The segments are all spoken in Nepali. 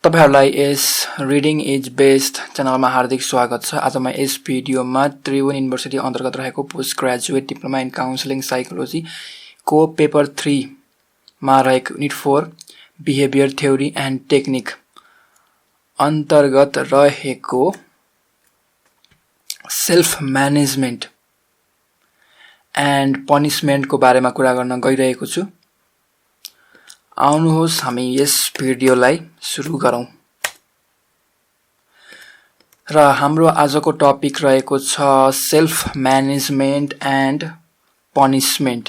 तपाईहरुलाई यस रिडिङ इज बेस्ट च्यानलमा हार्दिक स्वागत छ। आज म यस भिडियोमा त्रिभुवन युनिभर्सिटी अन्तर्गत रहेको post graduate diploma in counselling psychology को पेपर 3 मा रहेको unit 4 behaviour theory and technique अन्तर्गत रहेको सेल्फ म्यानेजमेन्ट एन्ड पनिशमेन्ट को बारेमा कुरा गर्न गइरहेको छु। आउनुहोस् हामी यस भिडियोलाई सुरु गरौं। र हाम्रो आजको टपिक रहेको छ सेल्फ म्यानेजमेन्ट एन्ड पनिशमेन्ट।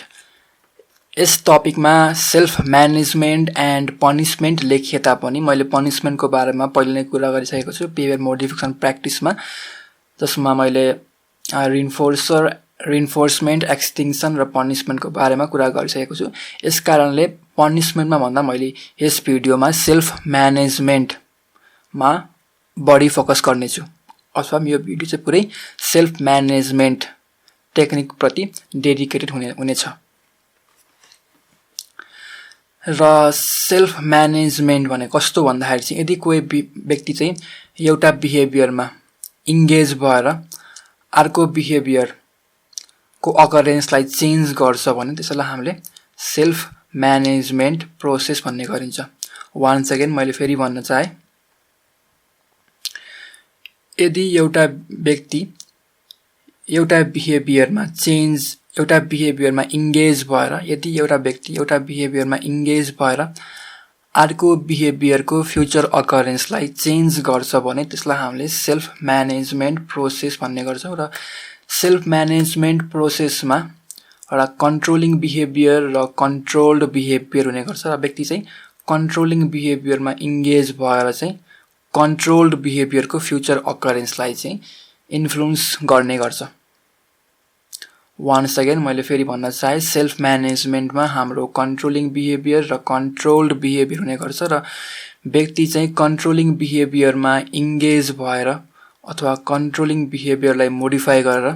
यस टपिकमा सेल्फ म्यानेजमेन्ट एन्ड पनिशमेन्ट लेखिए तापनि मैले पनिशमेन्टको बारेमा पहिले नै कुरा गरिसकेको छु बिहेभियर मोडिफिकेसन प्र्याक्टिसमा, जसमा मैले रिइन्फोर्समेन्ट, एक्सटिङ्सन र पनिशमेन्टको बारेमा कुरा गरिसकेको छु। यसकारणले पनिशमेन्टमा भन्दा मैले यस भिडियोमा सेल्फ म्यानेजमेन्टमा बढी फोकस गर्नेछु, अथवा यो भिडियो चाहिँ पुरै सेल्फ म्यानेजमेन्ट टेक्निक प्रति डेडिकेटेड हुनेछ। र सेल्फ म्यानेजमेन्ट भने कस्तो भन्दाखेरि चाहिँ यदि कोही व्यक्ति चाहिँ एउटा बिहेभियरमा इन्गेज भएर अर्को बिहेभियर को अकरेन्सलाई चेन्ज गर्छ भने त्यसैलाई हामीले सेल्फ म्यानेजमेन्ट प्रोसेस भन्ने गरिन्छ। वान्स अगेन मैले फेरि भन्न चाहे, यदि एउटा व्यक्ति एउटा बिहेभियरमा इन्गेज भएर अर्को बिहेभियरको फ्युचर अकरेन्सलाई चेन्ज गर्छ भने त्यसलाई हामीले सेल्फ म्यानेजमेन्ट प्रोसेस भन्ने गर्छौं। र सेल्फ म्यानेजमेन्ट प्रोसेसमा एउटा कन्ट्रोलिङ बिहेभियर र कन्ट्रोल्ड बिहेभियर हुने गर्छ। र व्यक्ति चाहिँ कन्ट्रोलिङ बिहेभियरमा इन्गेज भएर चाहिँ कन्ट्रोल्ड बिहेभियरको फ्युचर अकरेन्सलाई चाहिँ इन्फ्लुएन्स गर्ने गर्छ। वान्स अगेन मैले फेरि भन्न चाहे, सेल्फ म्यानेजमेन्टमा हाम्रो कन्ट्रोलिङ बिहेभियर र कन्ट्रोल्ड बिहेभियर हुने गर्छ। र व्यक्ति चाहिँ कन्ट्रोलिङ बिहेभियरमा इन्गेज भएर अथवा कन्ट्रोलिङ बिहेभियरलाई मोडिफाई गरेर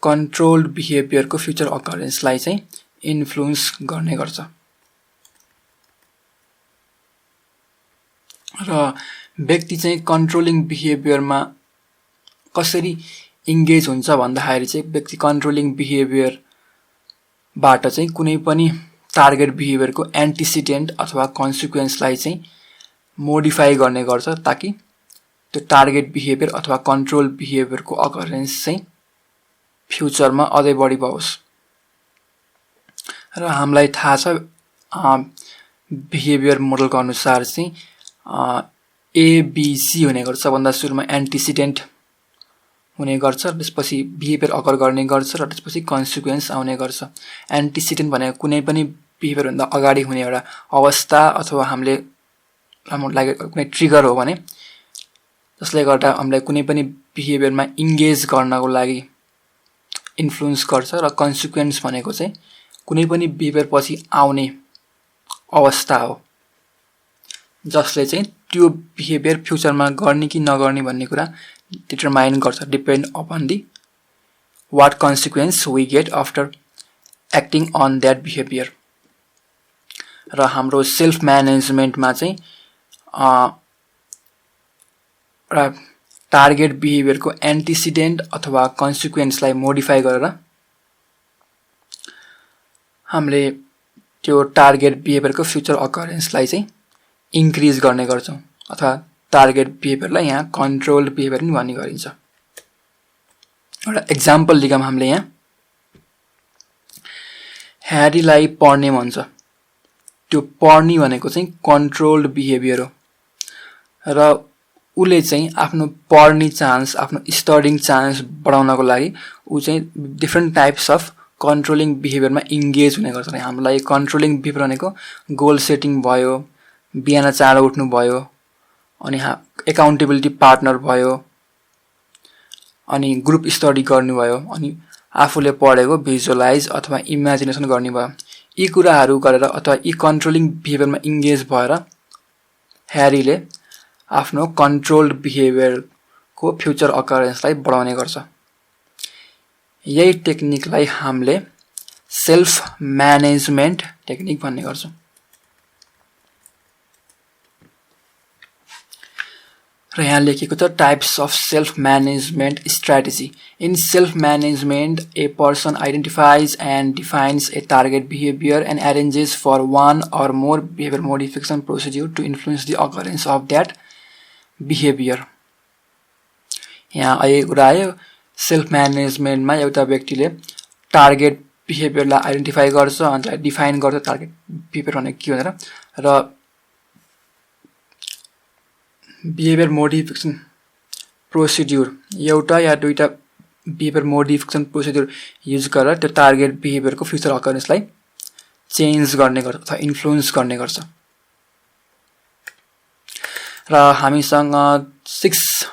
कन्ट्रोल्ड बिहेभियरको फ्युचर अकरेन्सलाई चाहिँ इन्फ्लुएन्स गर्ने गर्छ। र व्यक्ति चाहिँ कन्ट्रोलिङ बिहेभियरमा कसरी इन्गेज हुन्छ भन्दाखेरि चाहिँ व्यक्ति कन्ट्रोलिङ बिहेभियरबाट चाहिँ कुनै पनि टार्गेट बिहेभियरको एन्टिसिडेन्ट अथवा कन्सिक्वेन्सलाई चाहिँ मोडिफाई गर्ने गर्छ, ताकि त्यो टार्गेट बिहेभियर अथवा कन्ट्रोल बिहेभियरको अकरेन्स चाहिँ फ्युचरमा अझै बढी बढोस्। र हामीलाई थाहा छ बिहेभियर मोडलको अनुसार चाहिँ एबीसी हुने गर्छ। सबभन्दा सुरुमा एन्टिसिडेन्ट हुने गर्छ, त्यसपछि बिहेभियर अकर गर्ने गर्छ, र त्यसपछि कन्सिक्वेन्स आउने गर्छ। एन्टिसिडेन्ट भनेको कुनै पनि बिहेभियर भन्दा अगाडि हुने एउटा अवस्था अथवा हामीले लागेको कुनै ट्रिगर हो भने जसले गर्दा हामीलाई कुनै पनि बिहेभियरमा इन्गेज गर्नको लागि इन्फ्लुएन्स गर्छ। र कन्सिक्वेन्स भनेको चाहिँ कुनै पनि बिहेभियर पछि आउने अवस्था हो, जसले चाहिँ त्यो बिहेभियर फ्युचरमा गर्ने कि नगर्ने भन्ने कुरा डिटरमाइन गर्छ, depend upon the what consequence we get after acting on that behaviour. र हाम्रो सेल्फ म्यानेजमेन्टमा चाहिँ टार्गेट बिहेभियरको एन्टिसिडेन्ट अथवा कन्सिक्वेन्सलाई मोडिफाई गरेर हामीले त्यो टार्गेट बिहेभियरको फ्युचर अकरेन्सलाई चाहिँ इन्क्रिज गर्ने गर्छौं, अथवा टार्गेट बिहेभियरलाई यहाँ कन्ट्रोल्ड बिहेभियर पनि भन्ने गरिन्छ। एउटा एक्जाम्पल लिगम हामीले यहाँ ह्यारीलाई पढ्ने भन्छ। त्यो पढ्ने भनेको चाहिँ कन्ट्रोल्ड बिहेभियर हो, र उले चाहिँ आफ्नो पढ्ने चान्स, आफ्नो स्टडिङ चान्स बढाउनको लागि उ चाहिँ डिफ्रेन्ट टाइप्स अफ कन्ट्रोलिङ बिहेभियरमा इन्गेज हुने गर्छ। हामीलाई कन्ट्रोलिङ बिहेभियर भनेको गोल सेटिङ भयो, बिहान चाँडो उठ्नु भयो, अनि एकाउन्टेबिलिटी पार्टनर भयो, अनि ग्रुप स्टडी गर्नुभयो, अनि आफूले पढेको भिजुअलाइज अथवा इमेजिनेसन गर्ने भयो। यी कुराहरू गरेर अथवा यी कन्ट्रोलिङ बिहेभियरमा इन्गेज भएर ह्यारीले आफ्नो कन्ट्रोल्ड बिहेभियरको फ्युचर अकरेन्सलाई बढाउने गर्छ। यही टेक्निकलाई हामीले सेल्फ म्यानेजमेन्ट टेक्निक भन्ने गर्छौँ। र यहाँ लेखेको छ types of self management strategy. In self management a person identifies and defines a target behaviour and arranges for one or more behaviour modification procedure to influence the occurrence of that behaviour. यहाँ आएको कुरा आयो सेल्फ म्यानेजमेन्टमा एउटा व्यक्तिले टार्गेट बिहेभियरलाई आइडेन्टिफाई गर्छ अन्त डिफाइन गर्छ टार्गेट बिहेभियर भनेको के भनेर, र बिहेभियर मोडिफिकेसन प्रोसिड्युर एउटा या दुईटा बिहेभियर मोडिफिकेसन प्रोसिड्युर युज गरेर त्यो टार्गेट बिहेभियरको फ्युचर अकरेन्सलाई चेन्ज गर्ने गर्छ अथवा इन्फ्लुएन्स गर्ने गर्छ। र हामीसँग 6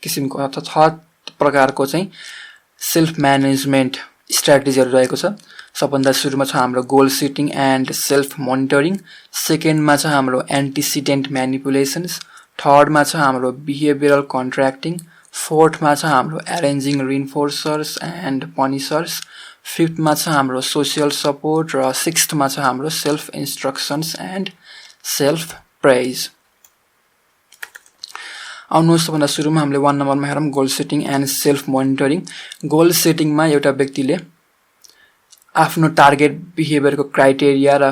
किसिमको अथवा 6 प्रकारको चाहिँ सेल्फ म्यानेजमेन्ट स्ट्र्याटेजीहरू रहेको छ। सबभन्दा सुरुमा छ हाम्रो goal setting and self monitoring, सेकेन्डमा छ हाम्रो एन्टिसिडेन्ट म्यानिपुलेसन्स, थर्डमा छ हाम्रो बिहेभियरल कन्ट्र्याक्टिङ, फोर्थमा छ हाम्रो एरेन्जिङ रिइन्फोर्सर्स एन्ड पनिसर्स, फिफ्थमा छ हाम्रो सोसियल सपोर्ट र सिक्स्थमा छ हाम्रो self instructions and self praise. आउनुहोस् सबभन्दा सुरुमा हामीले 1 नम्बरमा हेरौँ goal setting and self monitoring. Goal सेटिङमा एउटा व्यक्तिले आफ्नो टार्गेट बिहेभियरको क्राइटेरिया र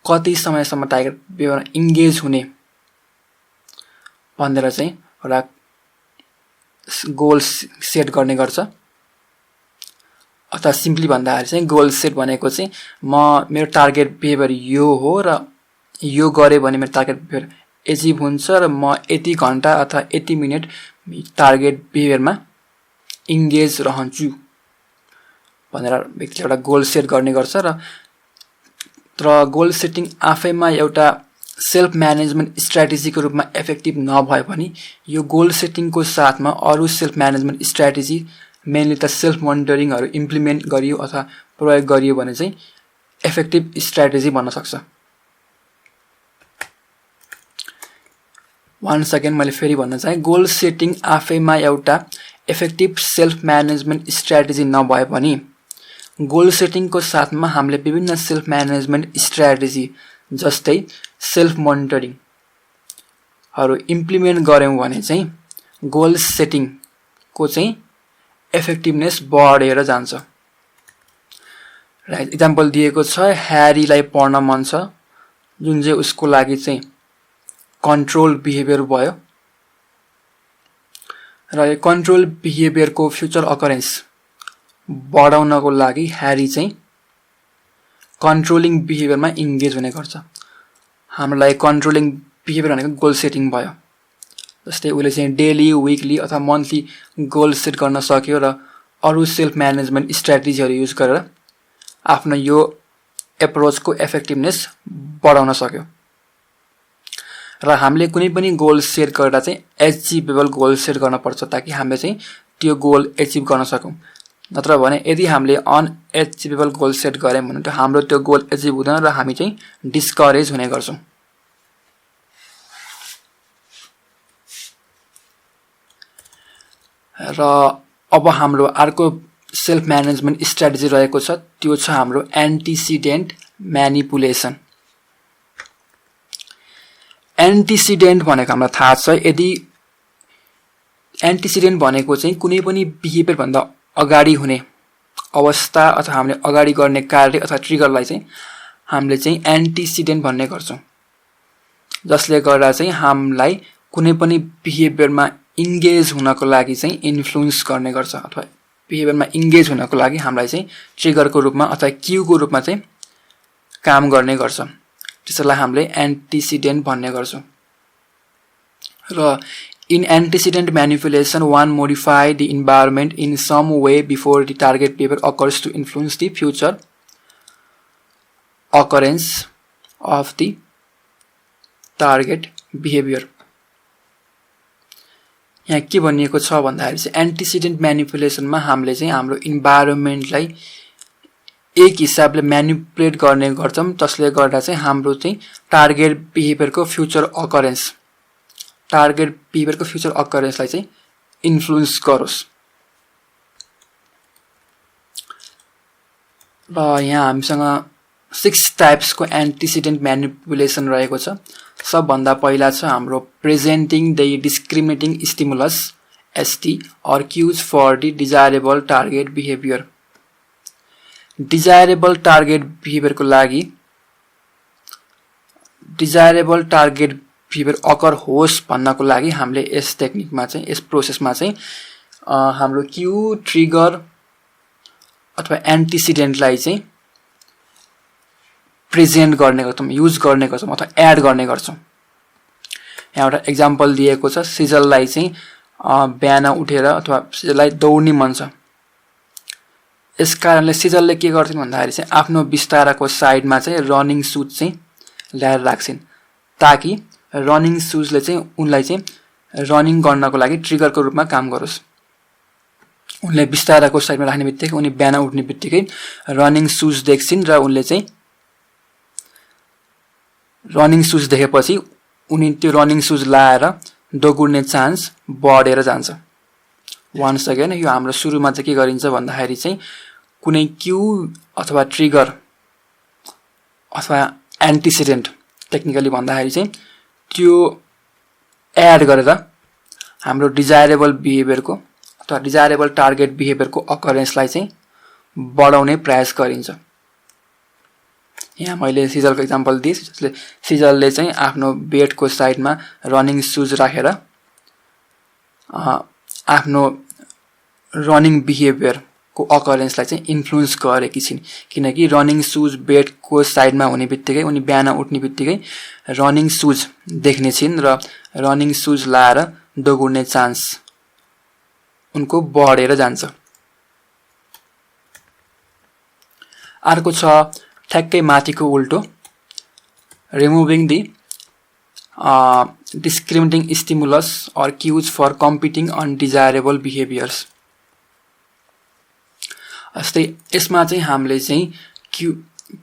कति समयसम्म टार्गेट बिहेभियरमा इन्गेज हुने भनेर चाहिँ एउटा गोल सेट गर्ने गर्छ। अथवा सिम्पली भन्दाखेरि चाहिँ गोल सेट भनेको चाहिँ मेरो टार्गेट बिहेभियर यो हो र यो गरे भने मेरो टार्गेट बिहेभियर एचिभ हुन्छ र म यति घन्टा अथवा यति मिनट टार्गेट बिहेभियरमा इन्गेज रहन्छु भनेर व्यक्तिले एउटा गोल सेट गर्ने गर्छ। र गोल सेटिङ आफैमा एउटा सेल्फ म्यानेजमेन्ट स्ट्र्याटेजीको रूपमा इफेक्टिभ नभए पनि यो गोल सेटिङको साथमा अरू सेल्फ म्यानेजमेन्ट स्ट्र्याटेजी मेनली त सेल्फ मोनिटरिङहरू इम्प्लिमेन्ट गरियो अथवा प्रयोग गरियो भने चाहिँ इफेक्टिभ स्ट्र्याटेजी बन्न सक्छ। वान्स अगेन मैले फेरि भन्न चाहे गोल सेटिङ आफैमा एउटा इफेक्टिभ सेल्फ म्यानेजमेन्ट स्ट्र्याटेजी नभए पनि गोल सेटिङको साथमा हामीले विभिन्न सेल्फ म्यानेजमेन्ट स्ट्र्याटेजी जस्तै सेल्फ मोनिटरिङहरू इम्प्लिमेन्ट गऱ्यौँ भने चाहिँ गोल सेटिङको चाहिँ इफेक्टिभनेस बढेर जान्छ। राइट, इक्जाम्पल दिएको छ ह्यारीलाई पढ्न मन छ जुन चाहिँ उसको लागि चाहिँ कन्ट्रोल बिहेभियर भयो र यो कन्ट्रोल बिहेभियरको फ्युचर अकरेन्स बढाउनको लागि ह्यारी चाहिँ कन्ट्रोलिङ बिहेभियरमा इन्गेज हुने गर्छ। हाम्रो लागि कन्ट्रोलिङ बिहेभियर भनेको गोल सेटिङ भयो। जस्तै उसले चाहिँ डेली विकली अथवा मन्थली गोल सेट गर्न सक्यो र अरू सेल्फ म्यानेजमेन्ट स्ट्र्याटेजीहरू युज गरेर आफ्नो यो एप्रोचको इफेक्टिभनेस बढाउन सक्यो। र हामीले कुनै पनि गोल सेट गरेर चाहिँ एचिभेबल गोल सेट गर्नुपर्छ ताकि हामीले चाहिँ त्यो गोल एचिभ गर्न सकौँ। नत्र भने यदि हामीले अनएचिभेबल गोल सेट गऱ्यौँ भने त हाम्रो त्यो गोल एचिभ हुँदैन र हामी चाहिँ डिस्करेज हुने गर्छौँ। र अब हाम्रो अर्को सेल्फ म्यानेजमेन्ट स्ट्र्याटेजी रहेको छ त्यो छ हाम्रो एन्टिसिडेन्ट म्यानिपुलेसन। एन्टिसिडेन्ट भनेको हामीलाई थाहा छ, यदि एन्टिसिडेन्ट भनेको चाहिँ कुनै पनि बिहेभियर भन्दा अगाडि हुने अवस्था अथवा हामीले अगाडि गर्ने कार्य अथवा ट्रिगरलाई चाहिँ हामीले चाहिँ एन्टिसिडेन्ट भन्ने गर्छौँ, जसले गर्दा चाहिँ हामीलाई कुनै पनि बिहेभियरमा इन्गेज हुनको लागि चाहिँ इन्फ्लुएन्स गर्ने गर्छ अथवा बिहेभियरमा इन्गेज हुनको लागि हामीलाई चाहिँ ट्रिगरको रूपमा अथवा क्यूको रूपमा चाहिँ काम गर्ने गर्छ। त्यसलाई हामीले एन्टिसिडेन्ट भन्ने गर्छौँ। र in antecedent manipulation one modify the environment in some way before the target behaviour occurs to influence the future occurrence of the target behaviour. यहाँ के भनिएको छ भन्दाखेरि चाहिँ एन्टिसिडेन्ट म्यानिपुलेसनमा हामीले चाहिँ हाम्रो इन्भाइरोमेन्टलाई एक हिसाबले म्यानिपुलेट गर्ने गर्छौँ जसले गर्दा चाहिँ हाम्रो चाहिँ टार्गेट बिहेभियरको फ्युचर अकरेन्सलाई चाहिँ इन्फ्लुएन्स गरोस्। र यहाँ हामीसँग 6 टाइप्सको एन्टिसिडेन्ट म्यानिपुलेसन रहेको छ। सबभन्दा पहिला छ हाम्रो presenting the discriminating stimulus ST or cues for the desirable target behaviour. Desirable target बिहेभियरको लागि डिजायरेबल टार्गेट बिहेभियर अकर होस् भन्नको लागि हामीले यस टेक्निकमा चाहिँ यस प्रोसेसमा चाहिँ हाम्रो क्यू ट्रिगर अथवा एन्टिसिडेन्टलाई चाहिँ प्रेजेन्ट गर्ने गर्छौँ, युज गर्ने गर्छौँ अथवा एड गर्ने गर्छौँ। यहाँ एउटा एक्जाम्पल दिएको छ, सिजललाई चाहिँ बिहान उठेर अथवा सिजललाई दौड्ने मन छ। यस कारणले सिजलले के गर्छन् भन्दाखेरि चाहिँ आफ्नो बिस्ताराको साइडमा चाहिँ रनिङ सुज चाहिँ ल्याएर राख्छन् ताकि रनिङ सुजले चाहिँ उनलाई चाहिँ रनिङ गर्नको लागि ट्रिगरको रूपमा काम गरोस्। उनले बिस्ताराको साइडमा राख्ने बित्तिकै उनी बिहान उठ्ने बित्तिकै रनिङ सुज देख्छिन् र उनले चाहिँ रनिङ सुज देखेपछि उनी त्यो रनिङ सुज लाएर दौड्ने चान्स बढेर जान्छ। वान्स अगेन यो हाम्रो सुरुमा चाहिँ के गरिन्छ भन्दाखेरि चाहिँ कुनै क्यू अथवा ट्रिगर अथवा एन्टिसिडेन्ट टेक्निकली भन्दाखेरि चाहिँ त्यो एड गरेर हाम्रो डिजायरेबल बिहेभियरको अथवा डिजायरेबल टार्गेट बिहेभियरको अकरेन्सलाई चाहिँ बढाउने प्रयास गरिन्छ। यहाँ मैले सिजलको एक्जाम्पल दिएँ, जसले सिजलले चाहिँ आफ्नो बेडको साइडमा रनिङ सुज राखेर आफ्नो रनिङ बिहेभियरको अकरेन्सलाई चाहिँ इन्फ्लुएन्स गरेकी छिन्, किनकि रनिङ सुज बेडको साइडमा हुने बित्तिकै उनी बिहान उठ्ने बित्तिकै रनिङ सुज देख्ने छिन् र रनिङ सुज लाएर दौड्ने चान्स उनको बढेर जान्छ। अर्को छ ठ्याक्कै माथिको उल्टो, removing the discriminating stimulus or cues for competing undesirable behaviours. जस्तै यसमा चाहिँ हामीले चाहिँ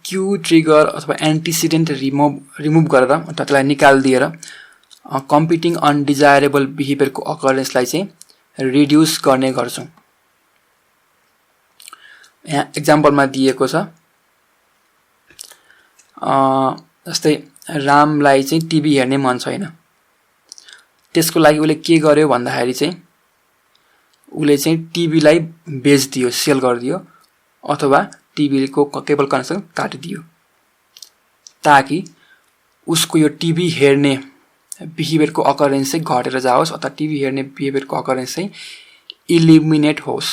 क्यू ट्रिगर अथवा एन्टिसिडेन्ट रिमुभ गरेर अथवा त्यसलाई निकालिदिएर कम्पिटिङ अनडिजायरेबल बिहेभियरको अकरेन्सलाई चाहिँ रिड्युस गर्ने गर्छौँ। यहाँ एक्जाम्पलमा दिएको छ, जस्तै रामलाई चाहिँ टिभी हेर्ने मन छैन। त्यसको लागि उसले के गर्यो भन्दाखेरि चाहिँ उसले चाहिँ टिभीलाई बेचिदियो, सेल गरिदियो अथवा टिभीको केबल कनेक्सन काटिदियो ताकि उसको यो टिभी हेर्ने बिहेभियरको अकरेन्स चाहिँ घटेर जाओस् अथवा टिभी हेर्ने बिहेभियरको अकरेन्स चाहिँ इलिमिनेट होस्।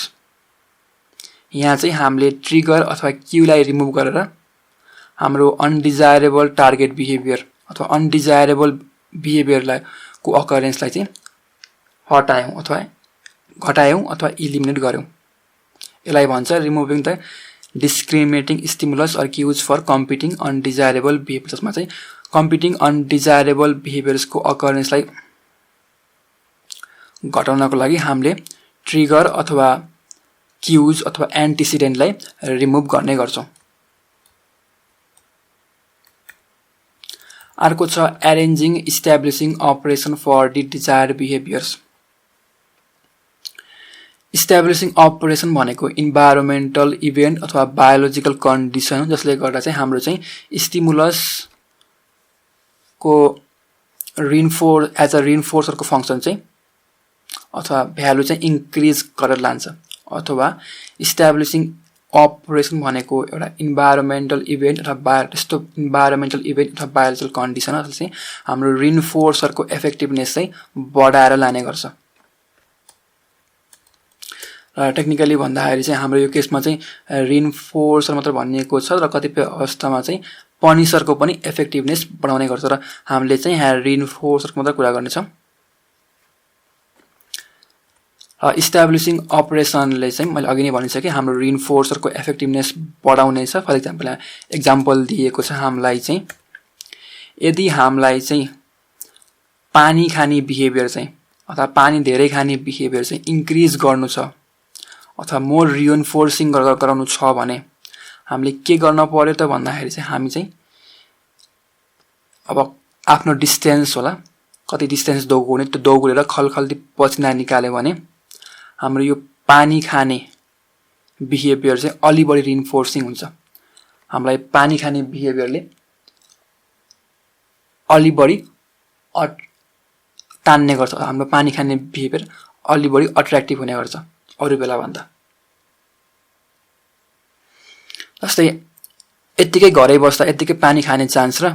यहाँ चाहिँ हामीले ट्रिगर अथवा क्यूलाई रिमुभ गरेर हाम्रो अनडिजायरेबल टार्गेट बिहेभियर अथवा अनडिजायरेबल बिहेभियरलाई को अकरेन्सलाई चाहिँ हटायौँ अथवा घटायौँ अथवा इलिमिनेट गऱ्यौँ। यसलाई भन्छ removing the discriminating stimulus or cues for competing undesirable behaviour, जसमा चाहिँ कम्पिटिङ अनडिजायरेबल बिहेभियर्सको अकरेन्सलाई घटाउनको लागि हामीले ट्रिगर अथवा क्युज अथवा एन्टिसिडेन्टलाई रिमुभ गर्ने गर्छौँ। अर्को छ arranging establishing operation for the desired behaviours. Establishing operation भनेको इन्भाइरोमेन्टल इभेन्ट अथवा बायोलोजिकल कन्डिसन हो, जसले गर्दा चाहिँ हाम्रो चाहिँ स्टिमुलसको एज अ रिइन्फोर्सरको फङ्सन चाहिँ अथवा भ्यालु चाहिँ इन्क्रिज गरेर लान्छ, अथवा इस्टाब्लिसिङ अपरेसन भनेको एउटा इन्भाइरोमेन्टल इभेन्ट अथवा त्यस्तो इन्भाइरोमेन्टल इभेन्ट अथवा बायोलोजिकल कन्डिसन जसले चाहिँ हाम्रो रिइन्फोर्सरको इफेक्टिभनेस चाहिँ बढाएर लाने गर्छ। र टेक्निकली भन्दाखेरि चाहिँ हाम्रो यो केसमा चाहिँ रिइन्फोर्सर मात्र भनिएको छ र कतिपय अवस्थामा चाहिँ पनिसरको पनि इफेक्टिभनेस बढाउने गर्छ र हामीले चाहिँ यहाँ रिइन्फोर्सरको मात्र कुरा गर्नेछौँ। इस्टाब्लिसिङ अपरेसनले चाहिँ मैले अघि नै भनिसकेँ हाम्रो रिइन्फोर्सरको इफेक्टिभनेस बढाउने छ। फर एक्जाम्पल दिएको छ हामीलाई चाहिँ यदि हामीलाई चाहिँ पानी खाने बिहेभियर चाहिँ अथवा पानी धेरै खाने बिहेभियर चाहिँ इन्क्रिज गर्नु छ अथवा मोर रिइन्फोर्सिङ गराउनु छ भने हामीले के गर्न पर्यो त भन्दाखेरि चाहिँ हामी चाहिँ अब आफ्नो डिस्टेन्स होला, कति डिस्टेन्स दौडिने त्यो दौडेर खलखल्दी पसिना निकाल्यो भने हाम्रो यो पानी खाने बिहेभियर चाहिँ अलि बढी रिइन्फोर्सिङ हुन्छ। हामीलाई पानी खाने बिहेभियरले अलि बढी तान्ने गर्छ। हाम्रो पानी खाने बिहेभियर अलि बढी अट्र्याक्टिभ हुने गर्छ अरू बेला भन्दा। जस्तै यत्तिकै घरै बस्दा यत्तिकै पानी खाने चान्स र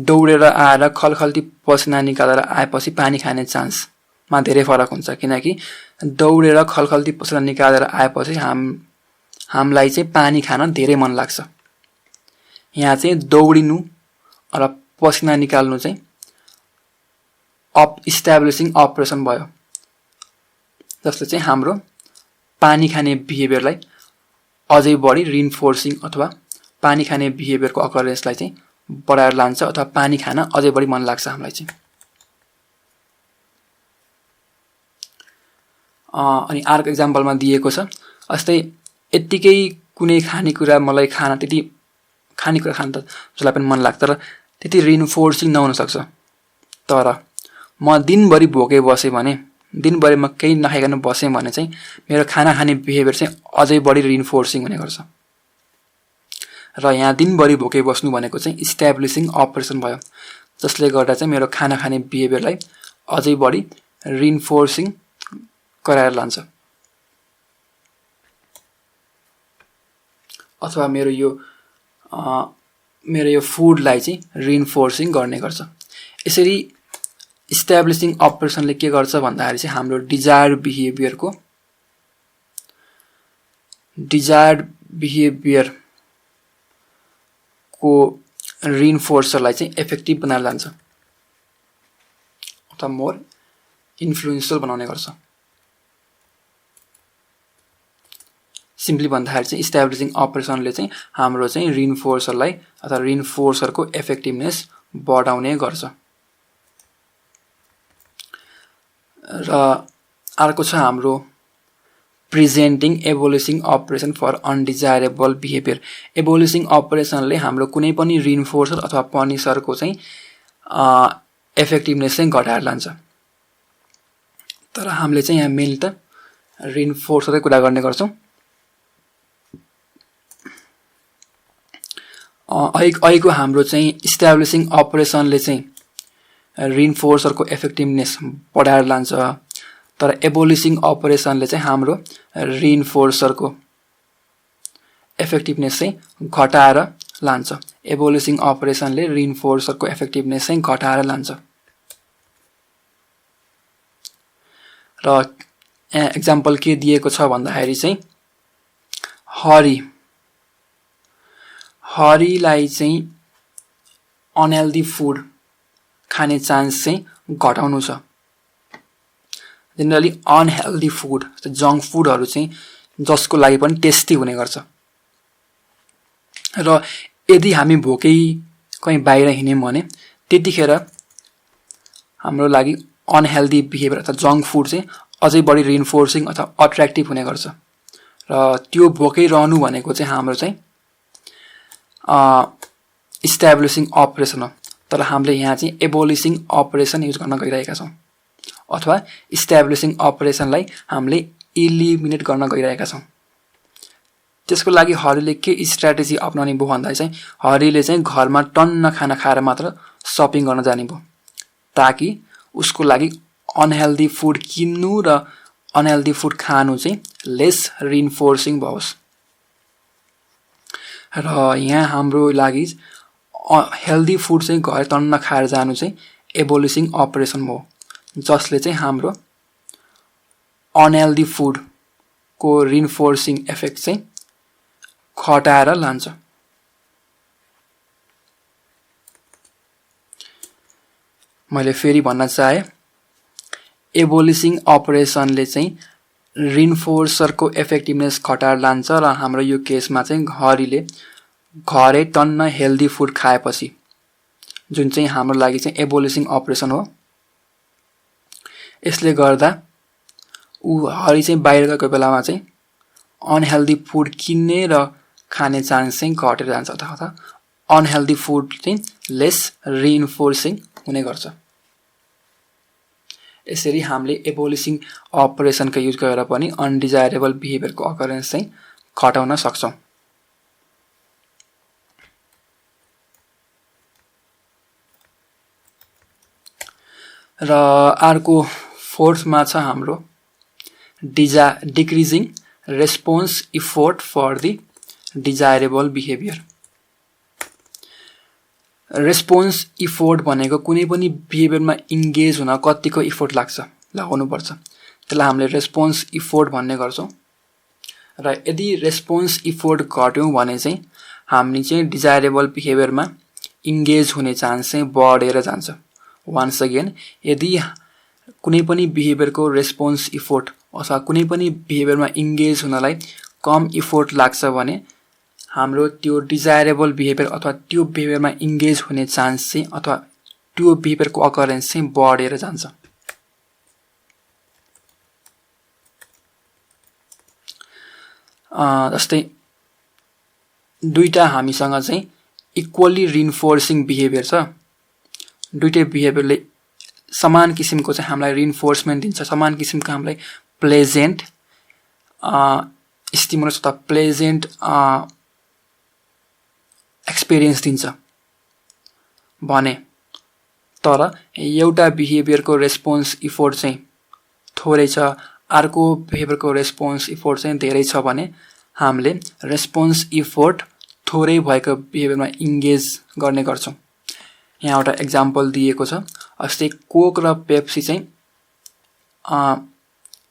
दौडेर आएर खलखल्ती पसिना निकालेर आएपछि पानी खाने चान्समा धेरै फरक हुन्छ। किनकि दौडेर खलखल्ती पसिना निकालेर आएपछि हामीलाई चाहिँ पानी खान धेरै मन लाग्छ। यहाँ चाहिँ दौडिनु र पसिना निकाल्नु चाहिँ इस्टाब्लिसिङ अपरेसन भयो, जसले चाहिँ हाम्रो पानी खाने बिहेभियरलाई अझै बढी रिइन्फोर्सिङ अथवा पानी खाने बिहेभियरको अकरेन्सलाई चाहिँ बढाएर लान्छ अथवा पानी खान अझै बढी मन लाग्छ हामीलाई चाहिँ। अनि अर्को एक्जाम्पलमा दिएको छ, जस्तै यत्तिकै कुनै खानेकुरा मलाई खानेकुरा खान त जसलाई पनि मन लाग्छ तर त्यति रिइन्फोर्सिङ नहुन सक्छ। तर म दिनभरि भोकै बसेँ भने, दिनभरि म केही नखाइकन बसेँ भने चाहिँ मेरो खाना खाने बिहेभियर चाहिँ अझै बढी रिइन्फोर्सिङ हुने गर्छ। र यहाँ दिनभरि भोकै बस्नु भनेको चाहिँ इस्टाब्लिसिङ अपरेसन भयो, जसले गर्दा चाहिँ मेरो खाना खाने बिहेभियरलाई अझै बढी रिइन्फोर्सिङ गराएर लान्छ। अथवा मेरो यो फुडलाई चाहिँ रिइन्फोर्सिङ गर्ने गर्छ। यसरी इस्टाब्लिसिङ अपरेसनले के गर्छ भन्दाखेरि चाहिँ हाम्रो डिजायर्ड बिहेभियरको रिइन्फोर्सरलाई चाहिँ इफेक्टिभ बनाएर लान्छ अथवा मोर इन्फ्लुएन्सियल बनाउने गर्छ। सिम्पली भन्दाखेरि चाहिँ इस्टाब्लिसिङ अपरेसनले चाहिँ हाम्रो चाहिँ रिइन्फोर्सरलाई अथवा रिइन्फोर्सरको इफेक्टिभनेस बढाउने गर्छ। र अर्को छ हाम्रो प्रिजेन्टिङ एबोलिसिङ अपरेसन फर अनडिजायरेबल बिहेभियर। एबोलिसिङ अपरेसनले हाम्रो कुनै पनि रिइन्फोर्सर अथवा पनिसरको चाहिँ इफेक्टिभनेस चाहिँ घटाएर लान्छ। तर हामीले चाहिँ यहाँ मेनली त रिइन्फोर्सरकै कुरा गर्ने गर्छौँ। अहिलेको हाम्रो चाहिँ इस्टाब्लिसिङ अपरेसनले चाहिँ रिइन्फोर्सरको इफेक्टिभनेस बढाएर लान्छ, तर एबोलिसिङ अपरेसनले चाहिँ हाम्रो रिइन्फोर्सरको इफेक्टिभनेस चाहिँ घटाएर लान्छ। एबोलिसिङ अपरेसनले रिइन्फोर्सरको इफेक्टिभनेस चाहिँ घटाएर लान्छ। र एक्जाम्पल के दिएको छ भन्दाखेरि चाहिँ हरीलाई चाहिँ अनहेल्दी फुड खाने चान्स चाहिँ घटाउनु छ। जेनरली अनहेल्दी फुड जङ्क फुडहरू चाहिँ जसको लागि पनि टेस्टी हुने गर्छ। र यदि हामी भोकै कहीँ बाहिर हिँड्यौँ भने त्यतिखेर हाम्रो लागि अनहेल्दी बिहेभियर अथवा जङ्क फुड चाहिँ अझै बढी रिइन्फोर्सिङ अथवा अट्र्याक्टिभ हुने गर्छ। र त्यो भोकै रहनु भनेको चाहिँ हाम्रो चाहिँ इस्टाब्लिसिङ अपरेसन हो। तर हामीले यहाँ चाहिँ एबोलिसिङ अपरेसन युज गर्न गइरहेका छौँ अथवा इस्टाब्लिसिङ अपरेसनलाई हामीले इलिमिनेट गर्न गइरहेका छौँ। त्यसको लागि हरीले के स्ट्र्याटेजी अपनाउने भयो भन्दा चाहिँ हरीले चाहिँ घरमा टन्न खाना खाएर मात्र सपिङ गर्न जाने भयो, ताकि उसको लागि अनहेल्दी फुड किन्नु र अनहेल्दी फुड खानु चाहिँ लेस रिइन्फोर्सिङ भओस्। र यहाँ हाम्रो लागि हेल्दी फुड चाहिँ घर टन्न खाएर जानु चाहिँ एबोलिसिङ अपरेसन हो, जसले चाहिँ हाम्रो अनहेल्दी फुडको रिइन्फोर्सिङ इफेक्ट चाहिँ घटाएर लान्छ। मैले फेरि भन्न चाहे एबोलिसिङ अपरेसनले चाहिँ रिइन्फोर्सरको इफेक्टिभनेस घटाएर लान्छ र हाम्रो यो केसमा चाहिँ हरीले घरै टन्न हेल्दी फुड खाएपछि, जुन चाहिँ हाम्रो लागि चाहिँ एबोलिसिङ अपरेसन हो, यसले गर्दा हरी चाहिँ बाहिर गएको बेलामा चाहिँ अनहेल्दी फुड किन्ने र खाने चान्स चाहिँ घटेर जान्छ अथवा अनहेल्दी फुड चाहिँ लेस रिइन्फोर्सिङ हुने गर्छ। यसरी हामीले एबोलिसिङ अपरेसनको युज गरेर पनि अनडिजायरेबल बिहेभियरको अकरेन्स चाहिँ घटाउन सक्छौँ। र अर्को फोर्थमा छ हाम्रो decreasing response effort for the desirable behaviour. Response effort भनेको कुनै पनि बिहेभियरमा इन्गेज हुन कतिको इफोर्ट लगाउनुपर्छ, त्यसलाई हामीले रेस्पोन्स इफोर्ट भन्ने गर्छौँ। र यदि रेस्पोन्स इफोर्ट घट्यौँ भने चाहिँ हामी चाहिँ डिजायरेबल बिहेभियरमा इन्गेज हुने चान्स चाहिँ बढेर जान्छ। वान्स अगेन, यदि कुनै पनि बिहेभियरको रेस्पोन्स इफोर्ट अथवा कुनै पनि बिहेभियरमा इन्गेज हुनलाई कम इफोर्ट लाग्छ भने हाम्रो त्यो डिजायरेबल बिहेभियर अथवा त्यो बिहेभियरमा इन्गेज हुने चान्स चाहिँ अथवा त्यो बिहेभियरको अकरेन्स चाहिँ बढेर जान्छ। जस्तै दुईटा हामीसँग चाहिँ इक्वली रिइन्फोर्सिङ बिहेभियर छ, दुईटै बिहेभियरले समान किसिमको चाहिँ हामीलाई रिइन्फोर्समेन्ट दिन्छ, समान किसिमको हामीलाई प्लेजेन्ट स्टिमुलस अथवा प्लेजेन्ट एक्सपिरियन्स दिन्छ भने तर एउटा बिहेभियरको रेस्पोन्स इफोर्ट चाहिँ थोरै छ, अर्को बिहेभियरको रेस्पोन्स इफोर्ट चाहिँ धेरै छ भने हामीले रेस्पोन्स इफोर्ट थोरै भएको बिहेभियरमा इन्गेज गर्ने गर्छौँ। यहाँ एउटा एक्जाम्पल दिएको छ, जस्तै कोक र पेप्सी चाहिँ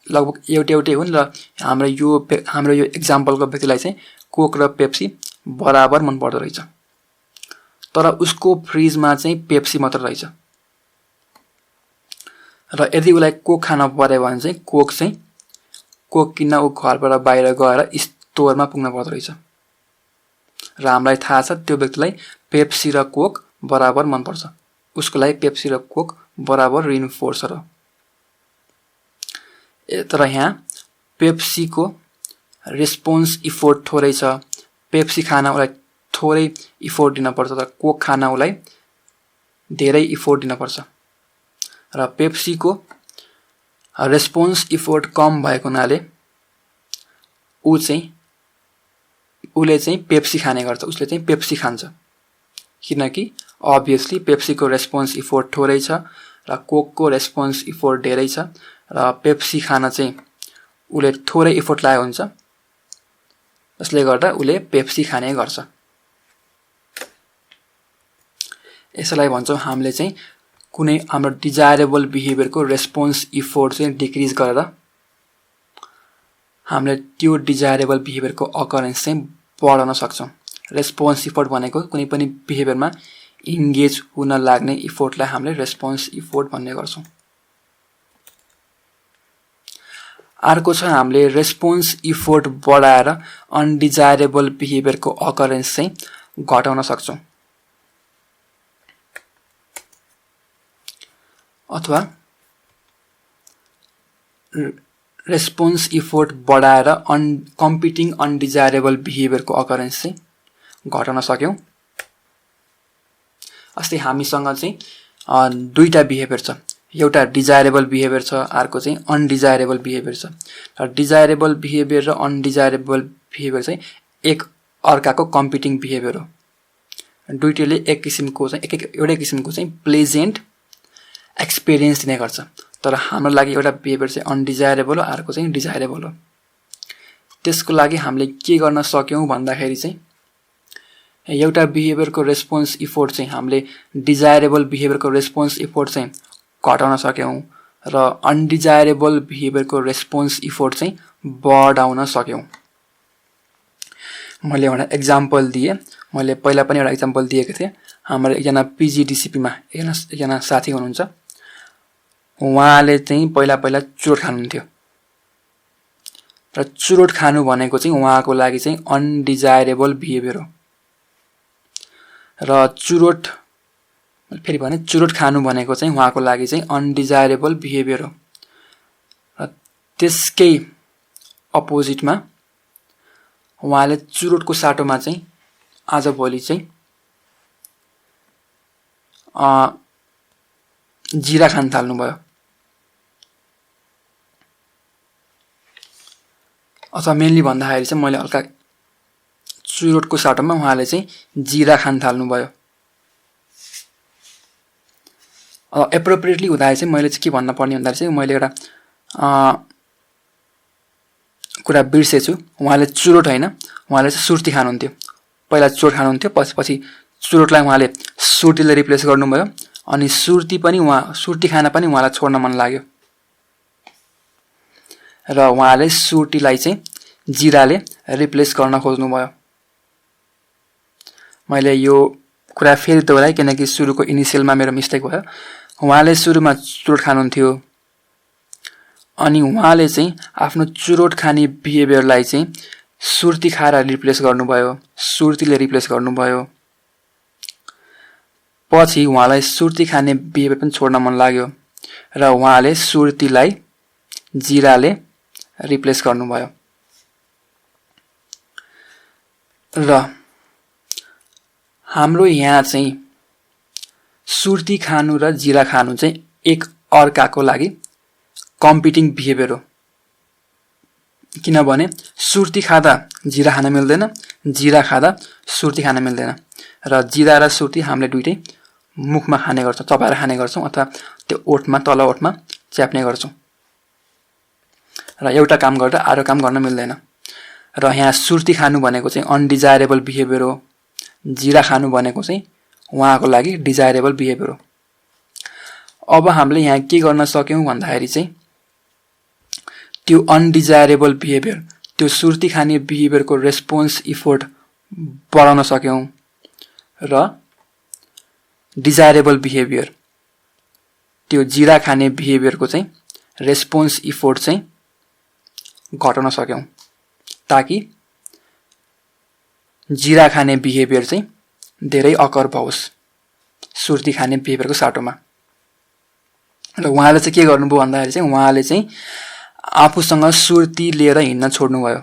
लगभग एउटै हुन् र हाम्रो यो एक्जाम्पलको व्यक्तिलाई चाहिँ कोक र पेप्सी बराबर मन पर्दो रहेछ, तर उसको फ्रिजमा चाहिँ पेप्सी मात्र रहेछ। र यदि उसलाई कोक खान पर्यो भने चाहिँ कोक किन्न ऊ घरबाट बाहिर गएर स्टोरमा पुग्न पर्दो रहेछ। र हामीलाई थाहा छ त्यो व्यक्तिलाई पेप्सी र कोक बराबर मनपर्छ, उसको लागि पेप्सी र कोक बराबर रिइन्फोर्स र। तर यहाँ पेप्सीको रेस्पोन्स इफोर्ट थोरै छ, पेप्सी खान उसलाई थोरै इफोर्ट दिनुपर्छ, तर कोक खान उसलाई धेरै इफोर्ट दिनुपर्छ। र पेप्सीको रेस्पोन्स इफोर्ट कम भएको हुनाले उसले चाहिँ पेप्सी खाने गर्छ, उसले चाहिँ पेप्सी खान्छ, किनकि अभियसली पेप्सीको रेस्पोन्स इफोर्ट थोरै छ र कोकको रेस्पोन्स इफोर्ट धेरै छ र पेप्सी खान चाहिँ उसले थोरै इफोर्ट लागेको हुन्छ, जसले गर्दा उसले पेप्सी खाने गर्छ। यसलाई भन्छौँ हामीले चाहिँ कुनै हाम्रो डिजायरेबल बिहेभियरको रेस्पोन्स इफोर्ट चाहिँ डिक्रिज गरेर हामीले त्यो डिजायरेबल बिहेभियरको अकरेन्स चाहिँ बढाउन सक्छौँ। रेस्पोन्स इफोर्ट भनेको कुनै पनि बिहेभियरमा इन्गेज हुन लाग्ने इफोर्टलाई हामीले रेस्पोन्स इफोर्ट भन्ने गर्छौँ। अर्को छ हामीले रेस्पोन्स इफोर्ट बढाएर अनडिजायरेबल बिहेभियरको अकरेन्स चाहिँ घटाउन सक्छौँ, अथवा रेस्पोन्स इफोर्ट बढाएर कम्पिटिङ अनडिजायरेबल बिहेभियरको अकरेन्स चाहिँ घटाउन सक्यौँ। जस्तै हामीसँग चाहिँ दुईटा बिहेभियर छ, एउटा डिजायरेबल बिहेभियर छ, अर्को चाहिँ अनडिजायरेबल बिहेभियर छ। र डिजायरेबल बिहेभियर र अनडिजायरेबल बिहेभियर चाहिँ एक अर्काको कम्पिटिङ बिहेभियर हो। दुईटैले एउटै किसिमको चाहिँ प्लेजेन्ट एक्सपिरियन्स दिने गर्छ, तर हाम्रो लागि एउटा बिहेभियर चाहिँ अनडिजायरेबल हो, अर्को चाहिँ डिजायरेबल हो। त्यसको लागि हामीले के गर्न सक्यौँ भन्दाखेरि चाहिँ एउटा बिहेभियरको रेस्पोन्स इफोर्ट चाहिँ हामीले डिजायरेबल बिहेभियरको रेस्पोन्स इफोर्ट चाहिँ घटाउन सक्यौँ र अनडिजायरेबल बिहेभियरको रेस्पोन्स इफोर्ट चाहिँ बढाउन सक्यौँ। मैले एउटा एक्जाम्पल दिएँ, मैले पहिला पनि एउटा एक्जाम्पल दिएको थिएँ। हाम्रो एकजना पिजिडिसिपीमा एकजना साथी हुनुहुन्छ, उहाँले चाहिँ पहिला चुरोट खानुहुन्थ्यो र चुरोट खानु भनेको चाहिँ उहाँको लागि चाहिँ अनडिजायरेबल बिहेभियर हो। र चुरोट खानु भनेको चाहिँ उहाँको लागि चाहिँ अनडिजायरेबल बिहेभियर हो। र त्यसकै अपोजिटमा उहाँले चुरोटको साटोमा चाहिँ आजभोलि चाहिँ जिरा खान थाल्नुभयो, अथवा मेनली भन्दाखेरि चाहिँ मैले हल्का चुरोटको साटोमा उहाँले चाहिँ जिरा खान थाल्नुभयो। एप्रोप्रिएटली हुँदाखेरि चाहिँ मैले चाहिँ के भन्न पर्ने भन्दाखेरि चाहिँ मैले एउटा कुरा बिर्सेछु। उहाँले चुरोट होइन, उहाँले चाहिँ सुर्ती खानुहुन्थ्यो। पहिला चुरोट खानुहुन्थ्यो, पछि चुरोटलाई उहाँले सुर्तीले रिप्लेस गर्नुभयो। अनि सुर्ती खान पनि उहाँलाई छोड्न मन लाग्यो र उहाँले सुर्तीलाई चाहिँ जिराले रिप्लेस गर्न खोज्नुभयो। मैले यो कुरा फेरि दोहोऱ्याएँ किनकि सुरुको इनिसियलमा मेरो मिस्टेक भयो। उहाँले सुरुमा चुरोट खानुहुन्थ्यो अनि उहाँले चाहिँ आफ्नो चुरोट खाने बिहेभियरलाई चाहिँ सुर्ती खाएर रिप्लेस गर्नुभयो, सुर्तीले रिप्लेस गर्नुभयो। पछि उहाँलाई सुर्ती खाने बिहेभियर पनि छोड्न मन लाग्यो र उहाँले सुर्तीलाई जिराले रिप्लेस गर्नुभयो। र हाम्रो यहाँ चाहिँ सुर्ती खानु र जिरा खानु चाहिँ एक अर्काको लागि कम्पिटिङ बिहेभियर हो। किनभने सुर्ती खाँदा जिरा खान मिल्दैन, जिरा खाँदा सुर्ती खान मिल्दैन। र जिरा र सुर्ती हामीले दुइटै मुखमा खाने गर्छौँ, चपाएर खाने गर्छौँ अथवा त्यो ओठमा, तल ओठमा च्याप्ने गर्छौँ। र एउटा काम गर्दा अरू काम गर्न मिल्दैन। र यहाँ सुर्ती खानु भनेको चाहिँ अनडिजायरेबल बिहेभियर हो, जिरा खानु भनेको चाहिँ उहाँको लागि डिजायरेबल बिहेभियर हो। अब हामीले यहाँ के गर्न सक्यौँ भन्दाखेरि चाहिँ त्यो अनडिजायरेबल बिहेभियर, त्यो सुर्ती खाने बिहेभियरको रेस्पोन्स इफोर्ट बढाउन सक्यौँ र डिजायरेबल बिहेभियर, त्यो जिरा खाने बिहेभियरको चाहिँ रेस्पोन्स इफोर्ट चाहिँ घटाउन सक्यौँ ताकि जिरा खाने बिहेभियर चाहिँ धेरै अकर भओस् सुर्ती खाने बिहेभियरको साटोमा। र उहाँले चाहिँ के गर्नुभयो भन्दाखेरि चाहिँ उहाँले चाहिँ आफूसँग सुर्ती लिएर हिँड्न छोड्नुभयो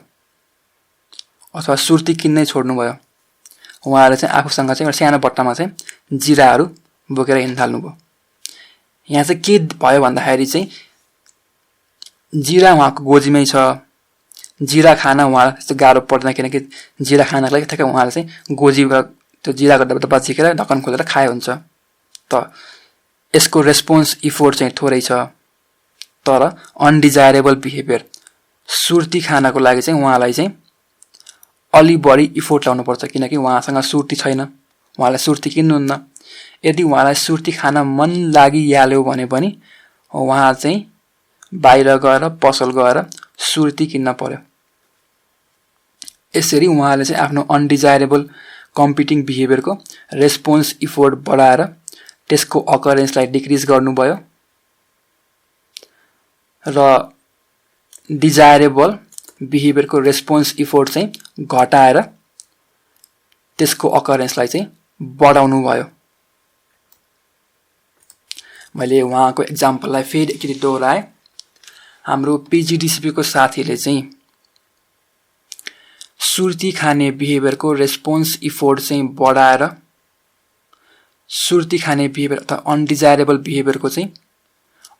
अथवा सुर्ती किन्नै छोड्नुभयो। उहाँले चाहिँ आफूसँग चाहिँ एउटा सानो बट्टामा चाहिँ जिराहरू बोकेर हिँड्न थाल्नुभयो। यहाँ चाहिँ के भयो भन्दाखेरि चाहिँ जिरा उहाँको गोजीमै छ, जिरा खान उहाँलाई त्यस्तो गाह्रो पर्दैन किनकि जिरा खानको लागि ठ्याक्कै उहाँले चाहिँ गोजीबाट त्यो जिराको डब्बा झिकेर ढक्कन खोलेर खाए हुन्छ। त यसको रेस्पोन्स इफोर्ट चाहिँ थोरै छ। तर अनडिजायरेबल बिहेभियर सुर्ती खानको लागि चाहिँ उहाँलाई चाहिँ अलि बढी इफोर्ट लाउनु पर्छ किनकि उहाँसँग सुर्ती छैन, उहाँलाई सुर्ती किन्नुहुन्न। यदि उहाँलाई सुर्ती खान मन लागिहाल्यो भने पनि उहाँ चाहिँ बाहिर गएर पसल गएर सुर्ती किन्न पर्यो। यसरी उहाँले चाहिँ आफ्नो अनडिजायरेबल कम्पिटिङ बिहेभियरको रेस्पोन्स इफोर्ट बढाएर त्यसको अकरेन्सलाई डिक्रिज गर्नुभयो र डिजायरेबल बिहेभियरको रेस्पोन्स इफोर्ट चाहिँ घटाएर त्यसको अकरेन्सलाई चाहिँ बढाउनु भयो। मैले उहाँको एक्जाम्पललाई फेरि एकचोटि दोहोऱ्याएँ। हाम्रो पिजिडिसिपीको साथीले चाहिँ सुर्ती खाने बिहेभियरको रेस्पोन्स इफोर्ट चाहिँ बढाएर सुर्ती खाने बिहेभियर अथवा अनडिजायरेबल बिहेभियरको चाहिँ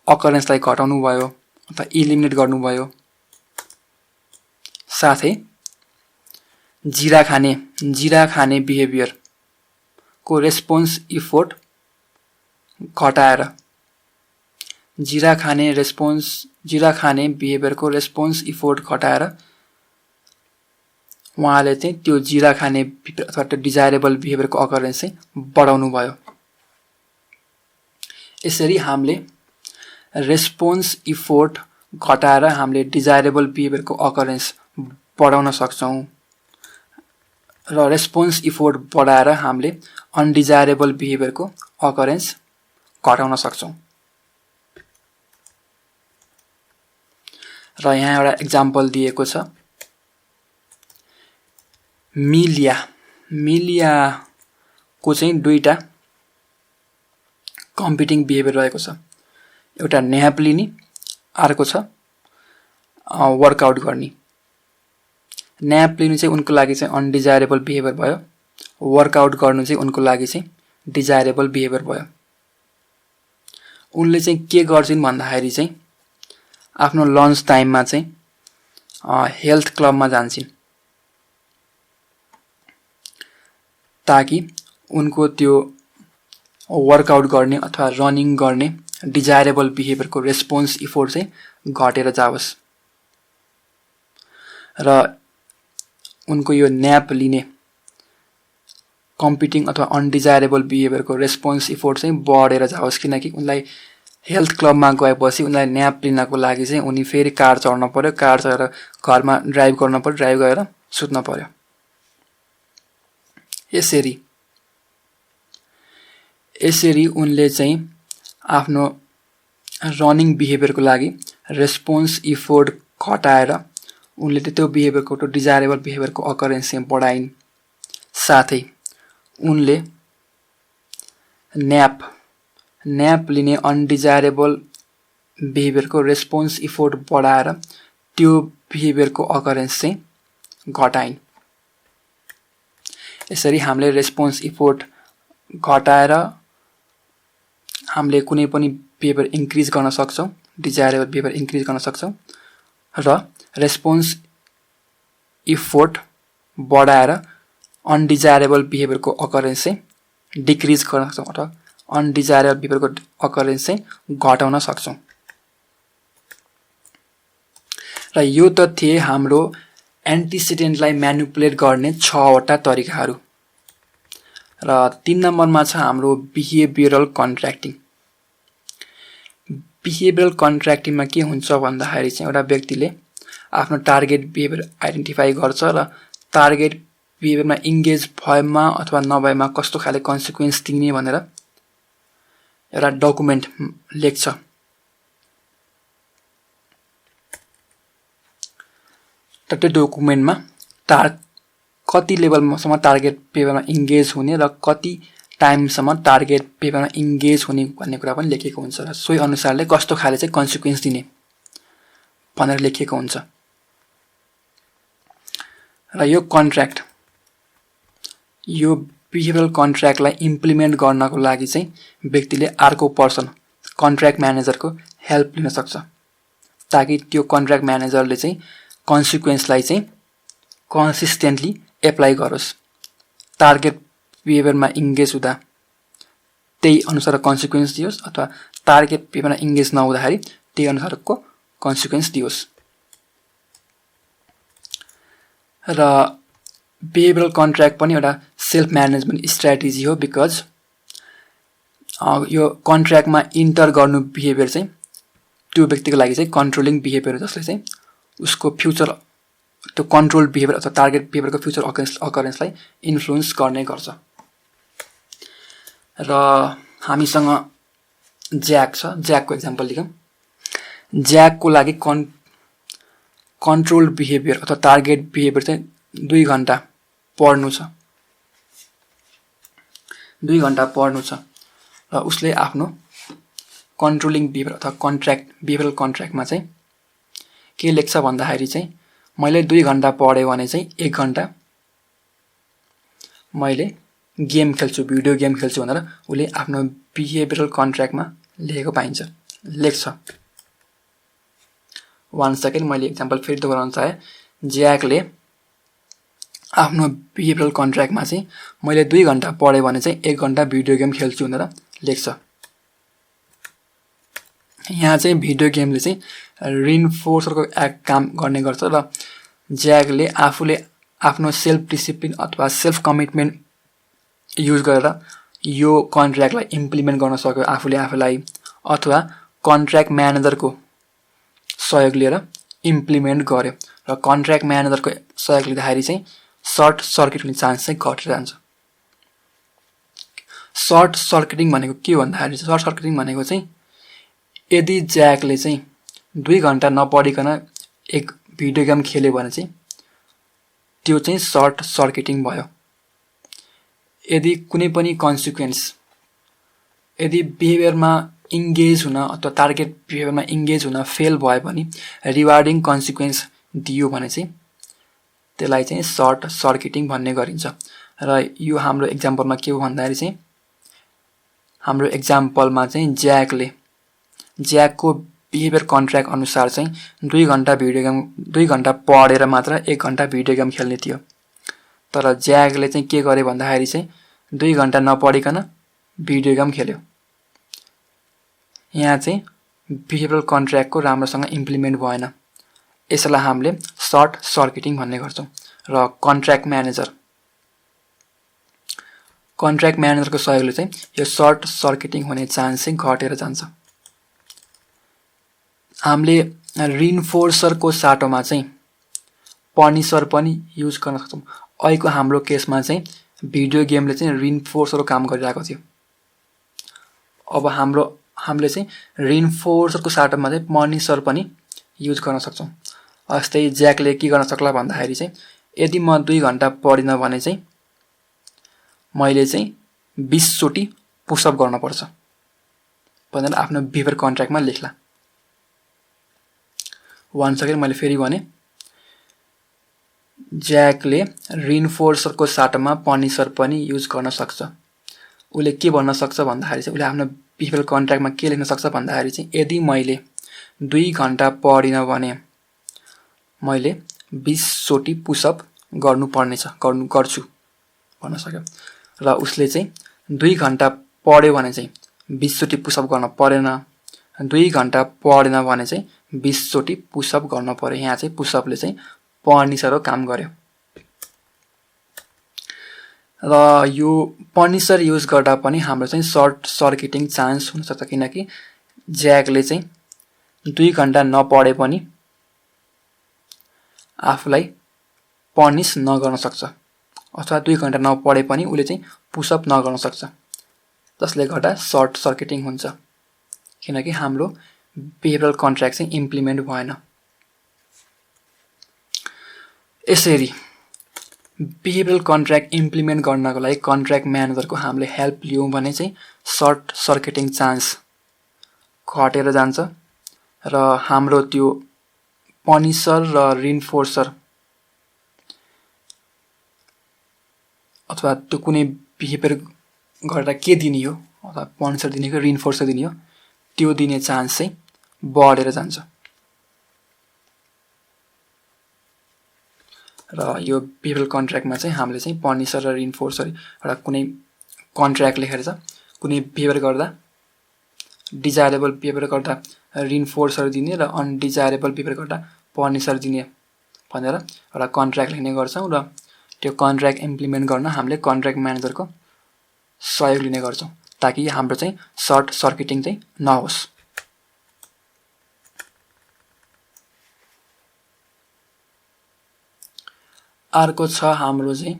अकरेन्सलाई घटाउनु भयो अथवा इलिमिनेट गर्नुभयो। साथै जिरा खाने बिहेभियरको रेस्पोन्स इफोर्ट घटाएर जिरा खाने बिहेभियरको रेस्पोन्स इफोर्ट घटाएर उहाँले चाहिँ त्यो जिरा खाने अथवा त्यो डिजायरेबल बिहेभियरको अकरेन्स चाहिँ बढाउनु भयो। यसरी हामीले रेस्पोन्स इफोर्ट घटाएर हामीले डिजायरेबल बिहेभियरको अकरेन्स बढाउन सक्छौँ र रेस्पोन्स इफोर्ट बढाएर हामीले अनडिजायरेबल बिहेभियरको अकरेन्स घटाउन सक्छौँ। र यहाँ एउटा एक्जाम्पल दिएको छ। मिलियाको चाहिँ दुईटा कम्पिटिङ बिहेभियर रहेको छ। एउटा न्याप लिने, अर्को छ वर्कआउट गर्ने। न्याप लिनु चाहिँ उनको लागि चाहिँ अनडिजायरेबल बिहेभियर भयो, वर्कआउट गर्नु चाहिँ उनको लागि चाहिँ डिजायरेबल बिहेभियर भयो। उनले चाहिँ के गर्छिन् भन्दाखेरि चाहिँ आफ्नो लन्च टाइममा चाहिँ हेल्थ क्लबमा जान्छन् ताकि उनको त्यो वर्कआउट गर्ने अथवा रनिङ गर्ने डिजायरेबल बिहेभियरको रेस्पोन्स इफोर्ट चाहिँ घटेर जाओस् र उनको यो न्याप लिने कम्पिटिङ अथवा अनडिजायरेबल बिहेभियरको रेस्पोन्स इफोर्ट चाहिँ बढेर जाओस् किनकि उनलाई हेल्थ क्लबमा गएपछि उनलाई न्याप लिनको लागि चाहिँ उनी फेरि कार चढ्न पर्यो, कार चढेर घरमा ड्राइभ गर्न पर्यो, ड्राइभ गरेर सुत्न पर्यो। यसरी उनले चाहिँ आफ्नो रनिङ बिहेभियरको लागि रेस्पोन्स इफोर्ट घटाएर उनले त्यो बिहेभियरको त्यो डिजायरेबल बिहेभियरको अकरेन्स चाहिँ बढाइन्। साथै उनले न्याप लिने अनडिजायरेबल बिहेभियरको रेस्पोन्स इफोर्ट बढाएर त्यो बिहेभियरको अकरेन्स चाहिँ घटाइन्। यसरी हामीले रेस्पोन्स इफोर्ट घटाएर हामीले कुनै पनि बिहेभियर इन्क्रिज गर्न सक्छौँ, डिजायरेबल बिहेभियर इन्क्रिज गर्न सक्छौँ र रेस्पोन्स इफोर्ट बढाएर अनडिजायरेबल बिहेभियरको अकरेन्स चाहिँ डिक्रिज गर्न सक्छौँ अथवा अनडिजायरेबल बिहेभियरको अकरेन्स चाहिँ घटाउन सक्छौँ। र यो त थिए हाम्रो एन्टिसिडेन्टलाई म्यानिपुलेट गर्ने 6वटा तरिकाहरू। र 3 नम्बरमा छ हाम्रो बिहेभियरल कन्ट्र्याक्टिङ। बिहेभियरल कन्ट्र्याक्टिङमा के हुन्छ भन्दाखेरि चाहिँ एउटा व्यक्तिले आफ्नो टार्गेट बिहेभियर आइडेन्टिफाई गर्छ र टार्गेट बिहेभियरमा इन्गेज भएमा अथवा नभएमा कस्तो खाले कन्सिक्वेन्स दिने भनेर एउटा डकुमेन्ट लेख्छ। र त्यो डकुमेन्टमा कति लेभलसम्म टार्गेट बिहेभियरमा इन्गेज हुने र कति टाइमसम्म टार्गेट बिहेभियरमा इन्गेज हुने भन्ने कुरा पनि लेखेको हुन्छ र सोही अनुसारले कस्तो खाले चाहिँ कन्सिक्वेन्स दिने भनेर लेखेको हुन्छ। र यो बिहेभियरल कन्ट्र्याक्टलाई इम्प्लिमेन्ट गर्नको लागि चाहिँ व्यक्तिले अर्को पर्सन कन्ट्र्याक्ट म्यानेजरको हेल्प लिन सक्छ ताकि त्यो कन्ट्र्याक्ट म्यानेजरले चाहिँ कन्सिक्वेन्सलाई चाहिँ कन्सिस्टेन्टली एप्लाई गरोस्। टार्गेट बिहेभियरमा इन्गेज हुँदा त्यही अनुसार कन्सिक्वेन्स दियोस् अथवा टार्गेट बिहेभियरमा इन्गेज नहुँदाखेरि त्यही अनुसारको कन्सिक्वेन्स दियोस्। र बिहेभियरल कन्ट्र्याक्ट पनि एउटा सेल्फ म्यानेजमेन्ट स्ट्र्याटेजी हो बिकज यो कन्ट्र्याक्टमा इन्टर गर्नु बिहेभियर चाहिँ त्यो व्यक्तिको लागि चाहिँ कन्ट्रोलिङ बिहेभियर जसले चाहिँ उसको फ्युचर त्यो कन्ट्रोल बिहेभियर अथवा टार्गेट बिहेभियरको फ्युचर अकरेन्सलाई इन्फ्लुएन्स गर्ने गर्छ। र हामीसँग ज्याक छ, ज्याकको एक्जाम्पल लिगौँ। ज्याकको लागि कन्ट्रोल बिहेभियर अथवा टार्गेट बिहेभियर चाहिँ 2 घण्टा पढ्नु छ। 2 घण्टा पढ्नु छ र उसले आफ्नो कन्ट्रोलिङ बिहेभियर अथवा बिहेभियरल कन्ट्र्याक्टमा चाहिँ के लेख्छ भन्दाखेरि चाहिँ मैले 2 घण्टा पढेँ भने चाहिँ 1 घण्टा मैले गेम खेल्छु, भिडियो गेम खेल्छु भनेर उसले आफ्नो बिहेभियरल कन्ट्र्याक्टमा लेखेको पाइन्छ, लेख्छ। 1 सेकेन्ड मैले एक्जाम्पल फेरि दोहोऱ्याउन चाहे। ज्याकले आफ्नो बिहेभियरल कन्ट्र्याक्टमा चाहिँ मैले 2 घण्टा पढेँ भने चाहिँ 1 घण्टा भिडियो गेम खेल्छु भनेर लेख्छ। यहाँ चाहिँ भिडियो गेमले चाहिँ रिइन्फोर्सरको काम गर्ने गर्छ र ज्याकले आफूले आफ्नो सेल्फ डिसिप्लिन अथवा सेल्फ कमिटमेन्ट युज गरेर यो कन्ट्र्याक्टलाई इम्प्लिमेन्ट गर्न सक्यो आफूले आफूलाई अथवा कन्ट्र्याक्ट म्यानेजरको सहयोग लिएर इम्प्लिमेन्ट गर्यो र कन्ट्र्याक्ट म्यानेजरको सहयोग लिँदाखेरि चाहिँ सर्ट सर्किट हुने चान्स चाहिँ घटेर जान्छ। सर्ट सर्किटिङ भनेको के भन्दाखेरि सर्ट सर्किटिङ भनेको चाहिँ यदि ज्याकले चाहिँ 2 घण्टा नपढिकन एक भिडियो गेम खेल्यो भने चाहिँ त्यो चाहिँ सर्ट सर्किटिङ भयो। यदि कुनै पनि कन्सिक्वेन्स यदि बिहेभियरमा इन्गेज हुन अथवा टार्गेट बिहेभियरमा इन्गेज हुन फेल भयो भने रिवार्डिङ कन्सिक्वेन्स दियो भने चाहिँ त्यसलाई चाहिँ सर्ट सर्किटिङ भन्ने गरिन्छ। र यो हाम्रो एक्जाम्पलमा के हो भन्दाखेरि चाहिँ हाम्रो एक्जाम्पलमा चाहिँ ज्याकको बिहेभियर कन्ट्र्याक्ट अनुसार चाहिँ 2 घण्टा पढेर मात्र 1 घण्टा भिडियो गेम खेल्ने थियो। तर ज्याकले चाहिँ के गरे भन्दाखेरि चाहिँ 2 घण्टा नपढिकन भिडियो गेम खेल्यो। यहाँ चाहिँ बिहेभियरल कन्ट्र्याक्टको राम्रोसँग इम्प्लिमेन्ट भएन। यसलाई हामीले सर्ट सर्किटिङ भन्ने गर्छौँ। र कन्ट्र्याक्ट म्यानेजरको सहयोगले चाहिँ यो सर्ट सर्किटिङ हुने चान्स चाहिँ घटेर जान्छ। हामीले रिइन्फोर्सरको साटोमा चाहिँ पनिसर पनि युज गर्न सक्छौँ। अहिलेको हाम्रो केसमा चाहिँ भिडियो गेमले चाहिँ रिइन्फोर्सरको काम गरिरहेको थियो। अब हामीले चाहिँ रिइन्फोर्सरको साटोमा चाहिँ पनिसर पनि युज गर्न सक्छौँ। जस्तै ज्याकले के गर्न सक्ला भन्दाखेरि चाहिँ यदि म 2 घण्टा पढिनँ भने चाहिँ मैले चाहिँ 20 चोटि पुसअप गर्नुपर्छ भनेर आफ्नो बिहेभियर कन्ट्र्याक्टमा लेख्ला। वान सेकेन्ड मैले फेरि भने, ज्याकले रिइन्फोर्सरको साटोमा पनिसर पनि युज गर्न सक्छ। उसले के भन्न सक्छ भन्दाखेरि चाहिँ उसले आफ्नो बिहेभियर कन्ट्र्याक्टमा के लेख्न सक्छ भन्दाखेरि चाहिँ यदि मैले 2 घण्टा पढिनँ भने मैले 20 चोटि पुसअप गर्छु भन्न सक्यो। र उसले चाहिँ 2 घण्टा पढ्यो भने चाहिँ 20 चोटि पुसअप गर्न परेन, 2 घण्टा पढेन भने चाहिँ 20 चोटि पुसअप गर्न पर्यो। यहाँ चाहिँ पुसअपले चाहिँ पनिसरको काम गर्यो। र यो पनिसर युज गर्दा पनि हाम्रो चाहिँ सर्ट सर्किटिङ चान्स हुनसक्छ, किनकि ज्याकले चाहिँ 2 घण्टा नपढे पनि आफूलाई पनिस नगर्न सक्छ, अथवा 2 घण्टा नपढे पनि उसले चाहिँ पुसअप नगर्न सक्छ, जसले गर्दा सर्ट सर्किटिङ हुन्छ, किनकि हाम्रो बिहेभियरल कन्ट्र्याक्ट चाहिँ इम्प्लिमेन्ट भएन। यसरी बिहेभियरल कन्ट्र्याक्ट इम्प्लिमेन्ट गर्नको लागि कन्ट्र्याक्ट म्यानेजरको हामीले हेल्प लियौँ भने चाहिँ सर्ट सर्किटिङ चान्स घटेर जान्छ र हाम्रो त्यो पनिसर र रिइन्फोर्सर अथवा त्यो कुनै बिहेभियर गर्दा के दिने हो, अथवा पनिसर दिने हो रिइन्फोर्सर दिने हो, त्यो दिने चान्स चाहिँ बढेर जान्छ। र यो बिहेभियरल कन्ट्र्याक्टमा चाहिँ हामीले चाहिँ पनिसर र रिइन्फोर्सर एउटा कुनै कन्ट्र्याक्ट लेखेर छ, कुनै बिहेभियर गर्दा डिजायरेबल बिहेभियर गर्दा रिइन्फोर्सर दिने र अनडिजायरेबल बिहेभियर गर्दा पनिसर दिने भनेर एउटा कन्ट्र्याक्ट लेख्ने गर्छौँ। र त्यो कन्ट्र्याक्ट इम्प्लिमेन्ट गर्न हामीले कन्ट्र्याक्ट म्यानेजरको सहयोग लिने गर्छौँ, ताकि हाम्रो चाहिँ सर्ट सर्किटिङ चाहिँ नहोस्। अर्को छ हाम्रो चाहिँ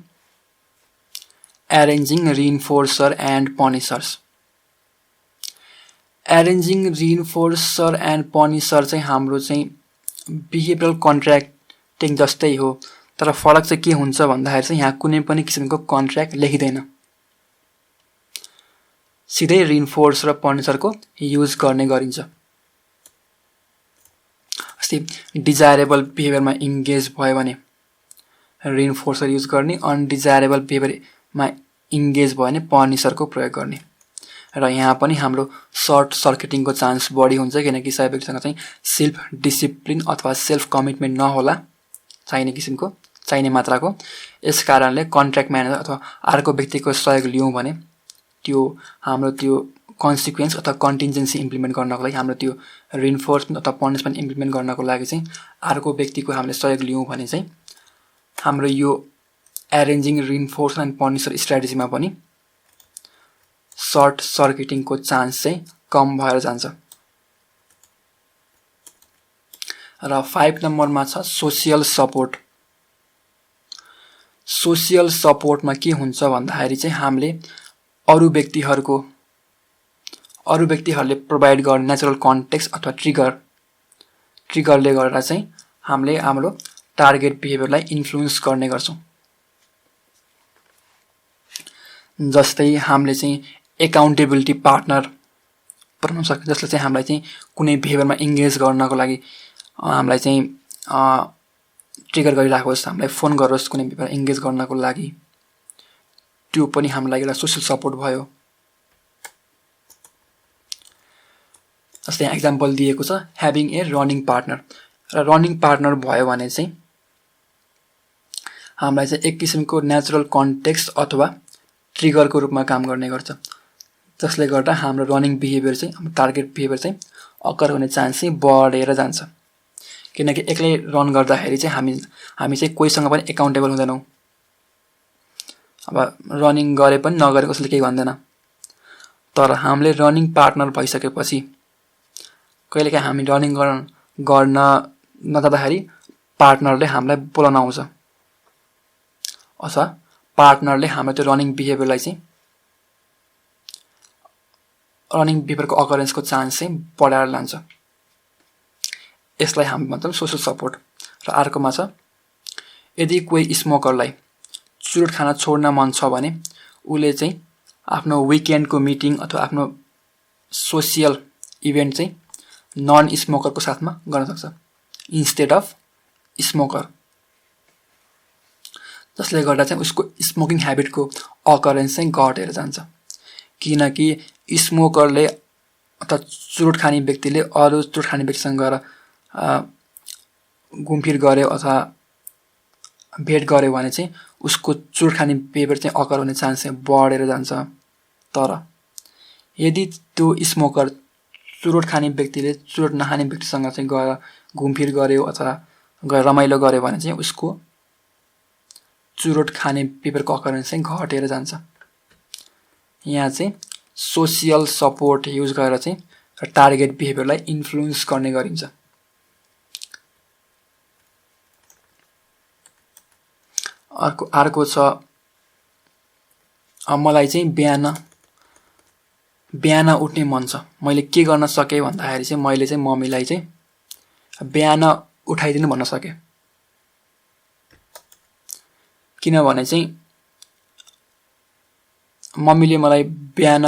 एरेन्जिङ रिइन्फोर्सर एन्ड पनिसर्स। एरेन्जिङ रिइन्फोर्सर एन्ड पनिसर चाहिँ हाम्रो चाहिँ बिहेभियरल कन्ट्र्याक्टिङ जस्तै हो, तर फरक चाहिँ के हुन्छ भन्दाखेरि चाहिँ यहाँ कुनै पनि किसिमको कन्ट्र्याक्ट लेखिँदैन, सिधै रिइन्फोर्स र पनिसरको युज गर्ने गरिन्छ। जस्तै डिजायरेबल बिहेभियरमा इन्गेज भयो भने रिइन्फोर्सर युज गर्ने, अनडिजायरेबल बिहेभियरमा इन्गेज भयो भने पनिसरको प्रयोग गर्ने। र यहाँ पनि हाम्रो सर्ट सर्किटिङको चान्स बढी हुन्छ, किनकि सबै व्यक्तिसँग चाहिँ सेल्फ डिसिप्लिन अथवा सेल्फ कमिटमेन्ट नहोला चाहिने मात्राको। यस कारणले कन्ट्र्याक्ट म्यानेजर अथवा अर्को व्यक्तिको सहयोग लियौँ भने त्यो हाम्रो त्यो कन्सिक्वेन्स अथवा कन्टिन्जेन्सी इम्प्लिमेन्ट गर्नको लागि, हाम्रो त्यो रिइन्फोर्समेन्ट अथवा पनिसमेन्ट इम्प्लिमेन्ट गर्नको लागि चाहिँ अर्को व्यक्तिको हामीले सहयोग लियौँ भने चाहिँ हाम्रो यो एरेन्जिङ रिइन्फोर्समेन्ट एन्ड पनिसर स्ट्राटेजीमा पनि सर्ट सर्किटिङको चान्स चाहिँ कम भएर जान्छ। र 5 नम्बरमा छ सोसियल सपोर्ट। सोसियल सपोर्टमा के हुन्छ भन्दाखेरि चाहिँ हामीले अरू व्यक्तिहरूले प्रोभाइड गर्ने नेचुरल कन्टेक्स्ट अथवा ट्रिगरले गर्दा चाहिँ हामीले हाम्रो टार्गेट बिहेभियरलाई इन्फ्लुएन्स गर्ने गर्छौँ। जस्तै हामीले चाहिँ एकाउन्टेबिलिटी पार्टनर बनाउन सक्छ, जसले चाहिँ हामीलाई चाहिँ कुनै बिहेभियरमा इन्गेज गर्नको लागि हामीलाई चाहिँ ट्रिगर गरिराखोस्, हामीलाई फोन गरोस् कुनै बिहेभियर इन्गेज गर्नको लागि, त्यो पनि हामीलाई एउटा सोसियल सपोर्ट भयो। जस्तै एक्जाम्पल दिएको छ ह्याभिङ ए रनिङ पार्टनर। र रनिङ पार्टनर भयो भने चाहिँ हामीलाई चाहिँ एक किसिमको नेचुरल कन्टेक्स्ट अथवा ट्रिगरको रूपमा काम गर्ने गर्छ, जसले गर्दा हाम्रो रनिङ बिहेभियर चाहिँ हाम्रो टार्गेट बिहेभियर चाहिँ अकर हुने चान्स चाहिँ बढेर जान्छ। किनकि एक्लै रन गर्दाखेरि चाहिँ हामी चाहिँ कोहीसँग पनि एकाउन्टेबल हुँदैनौँ। अब रनिङ गरे पनि नगरे कसैले केही भन्दैन, तर हामीले रनिङ पार्टनर भइसकेपछि कहिलेकाहीँ हामी रनिङ गर्न नजाँदाखेरि पार्टनरले हामीलाई बोलाउन आउँछ, अथवा पार्टनरले हाम्रो त्यो रनिङ बिहेभियरको अकरेन्सको चान्स चाहिँ बढाएर लान्छ। यसलाई हामी भन्छौँ सोसल सपोर्ट। र अर्कोमा छ, यदि कोही स्मोकरलाई चुरोट खान छोड्न मन छ भने उसले चाहिँ आफ्नो विकेन्डको मिटिङ अथवा आफ्नो सोसियल इभेन्ट चाहिँ नन स्मोकरको साथमा गर्न सक्छ इन्स्टेड अफ स्मोकर, जसले गर्दा चाहिँ उसको स्मोकिङ ह्याबिटको अकरेन्स चाहिँ घटेर जान्छ। किनकि स्मोकरले अथवा चुरोट खाने व्यक्तिले अरू चुरोट खाने व्यक्तिसँग गएर घुमफिर गर्यो अथवा भेट गर्यो भने चाहिँ उसको चुरोट खाने बिहेभियर चाहिँ अकर हुने चान्स चाहिँ बढेर जान्छ। तर यदि त्यो स्मोकर चुरोट खाने व्यक्तिले चुरोट नखाने व्यक्तिसँग चाहिँ गएर घुमफिर गर्यो अथवा गएर रमाइलो गर्यो भने चाहिँ उसको चुरोट खाने बिहेभियरको अकरेन्स चाहिँ घटेर जान्छ। यहाँ चाहिँ सोसियल सपोर्ट युज गरेर चाहिँ टार्गेट बिहेभियरलाई इन्फ्लुएन्स गर्ने गरिन्छ। अर्को छ, मलाई चाहिँ बिहान उठ्ने मन छ, मैले के गर्न सकेँ भन्दाखेरि चाहिँ मैले चाहिँ मम्मीलाई चाहिँ बिहान उठाइदिनु भन्न सकेँ। किनभने चाहिँ मम्मीले मलाई बिहान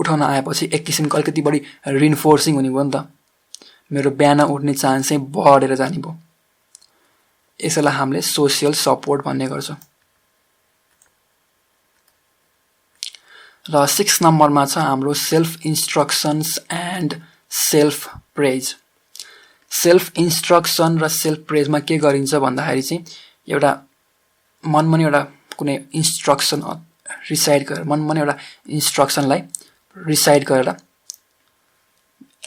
उठाउन आएपछि एक किसिमको अलिकति बढी रिइन्फोर्सिङ हुने भयो नि त, मेरो बिहान उठ्ने चान्स चाहिँ बढेर जाने भयो। यसैलाई हामीले सोसियल सपोर्ट भन्ने गर्छौँ। र 6 नम्बरमा छ हाम्रो self instructions and self praise. Self instruction र सेल्फ प्रेजमा के गरिन्छ भन्दाखेरि चाहिँ एउटा मनमा नै एउटा कुनै इन्स्ट्रक्सन रिसाइड गरेर मनमा नै एउटा इन्स्ट्रक्सनलाई रिसाइड गरेर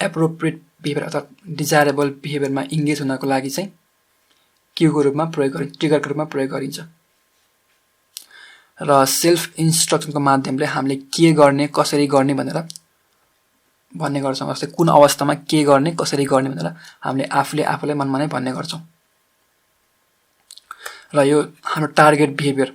एप्रोप्रिएट बिहेभियर अथवा डिजायरेबल बिहेभियरमा इङ्गेज हुनको लागि चाहिँ क्यूको रूपमा प्रयोग गरिन्छ, ट्रिगरको रूपमा प्रयोग गरिन्छ। र सेल्फ इन्स्ट्रक्सनको माध्यमले हामीले के गर्ने कसरी गर्ने भनेर भन्ने गर्छौँ। जस्तै कुन अवस्थामा के गर्ने कसरी गर्ने भनेर हामीले आफूलाई मनमा नै भन्ने गर्छौँ। र यो हाम्रो टार्गेट बिहेभियर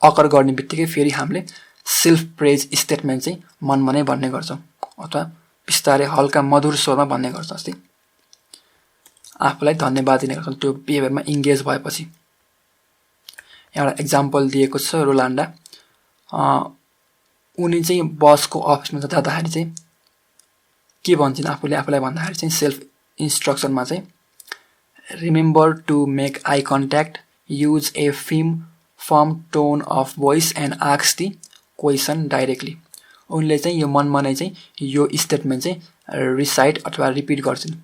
अकर गर्ने बित्तिकै फेरि हामीले सेल्फ प्रेज स्टेटमेन्ट चाहिँ मनमा नै भन्ने गर्छौँ अथवा बिस्तारै हल्का मधुर स्वरमा भन्ने गर्छौँ। जस्तै आफूलाई धन्यवाद दिने गर्छौँ त्यो बिहेभियरमा इङ्गेज भएपछि। एउटा इक्जाम्पल दिएको छ रोलान्डा, उनी चाहिँ बसको अफिसमा जाँदाखेरि चाहिँ के भन्छन् आफूलाई भन्दाखेरि चाहिँ सेल्फ इन्स्ट्रक्सनमा चाहिँ remember to make eye contact, use a firm tone of voice and ask the question directly. उनले चाहिँ यो मनमा नै चाहिँ यो स्टेटमेन्ट चाहिँ रिसाइट अथवा रिपिट गर्छन्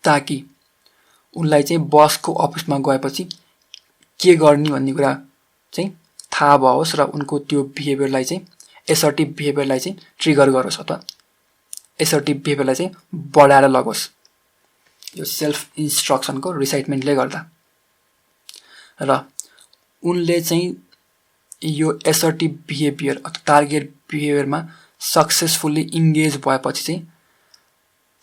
ताकि उनलाई चाहिँ बसको अफिसमा गएपछि के गर्ने भन्ने कुरा चाहिँ थाहा भओस् र उनको त्यो बिहेभियरलाई चाहिँ एसर्टिभ बिहेभियरलाई चाहिँ ट्रिगर गरोस् अथवा एसर्टिभ बिहेभियरलाई चाहिँ बढाएर लगोस् यो सेल्फ इन्स्ट्रक्सनको रिसाइटमेन्टले गर्दा। र उनले चाहिँ यो एसर्टिभ बिहेभियर अथवा टार्गेट बिहेभियरमा सक्सेसफुल्ली इङ्गेज भएपछि चाहिँ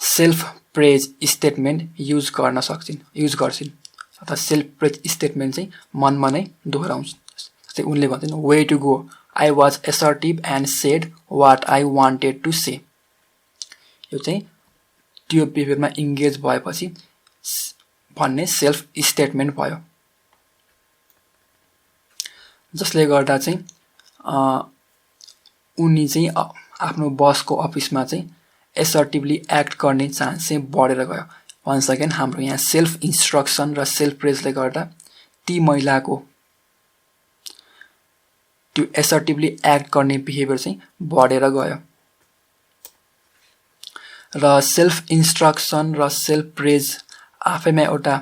सेल्फ प्रेज स्टेटमेन्ट युज गर्छिन् अथवा सेल्फ प्रेज स्टेटमेन्ट चाहिँ मनमा नै दोहोऱ्याउँछ। जस्तै उनले भन्छन् way to go, I was assertive and said what I wanted to say. यो चाहिँ त्यो बिहेभियरमा इङ्गेज भएपछि भन्ने सेल्फ स्टेटमेन्ट भयो। जसले गर्दा चाहिँ उनी चाहिँ आफ्नो बसको अफिसमा चाहिँ एसर्टिभली एक्ट गर्ने चान्स चाहिँ बढेर गयो। वन्स अगेन हाम्रो यहाँ सेल्फ इन्स्ट्रक्सन र सेल्फ प्रेजले गर्दा ती महिलाको त्यो एसर्टिभली एक्ट गर्ने बिहेभियर चाहिँ बढेर गयो। र सेल्फ इन्स्ट्रक्सन र सेल्फ प्रेज आफैमा एउटा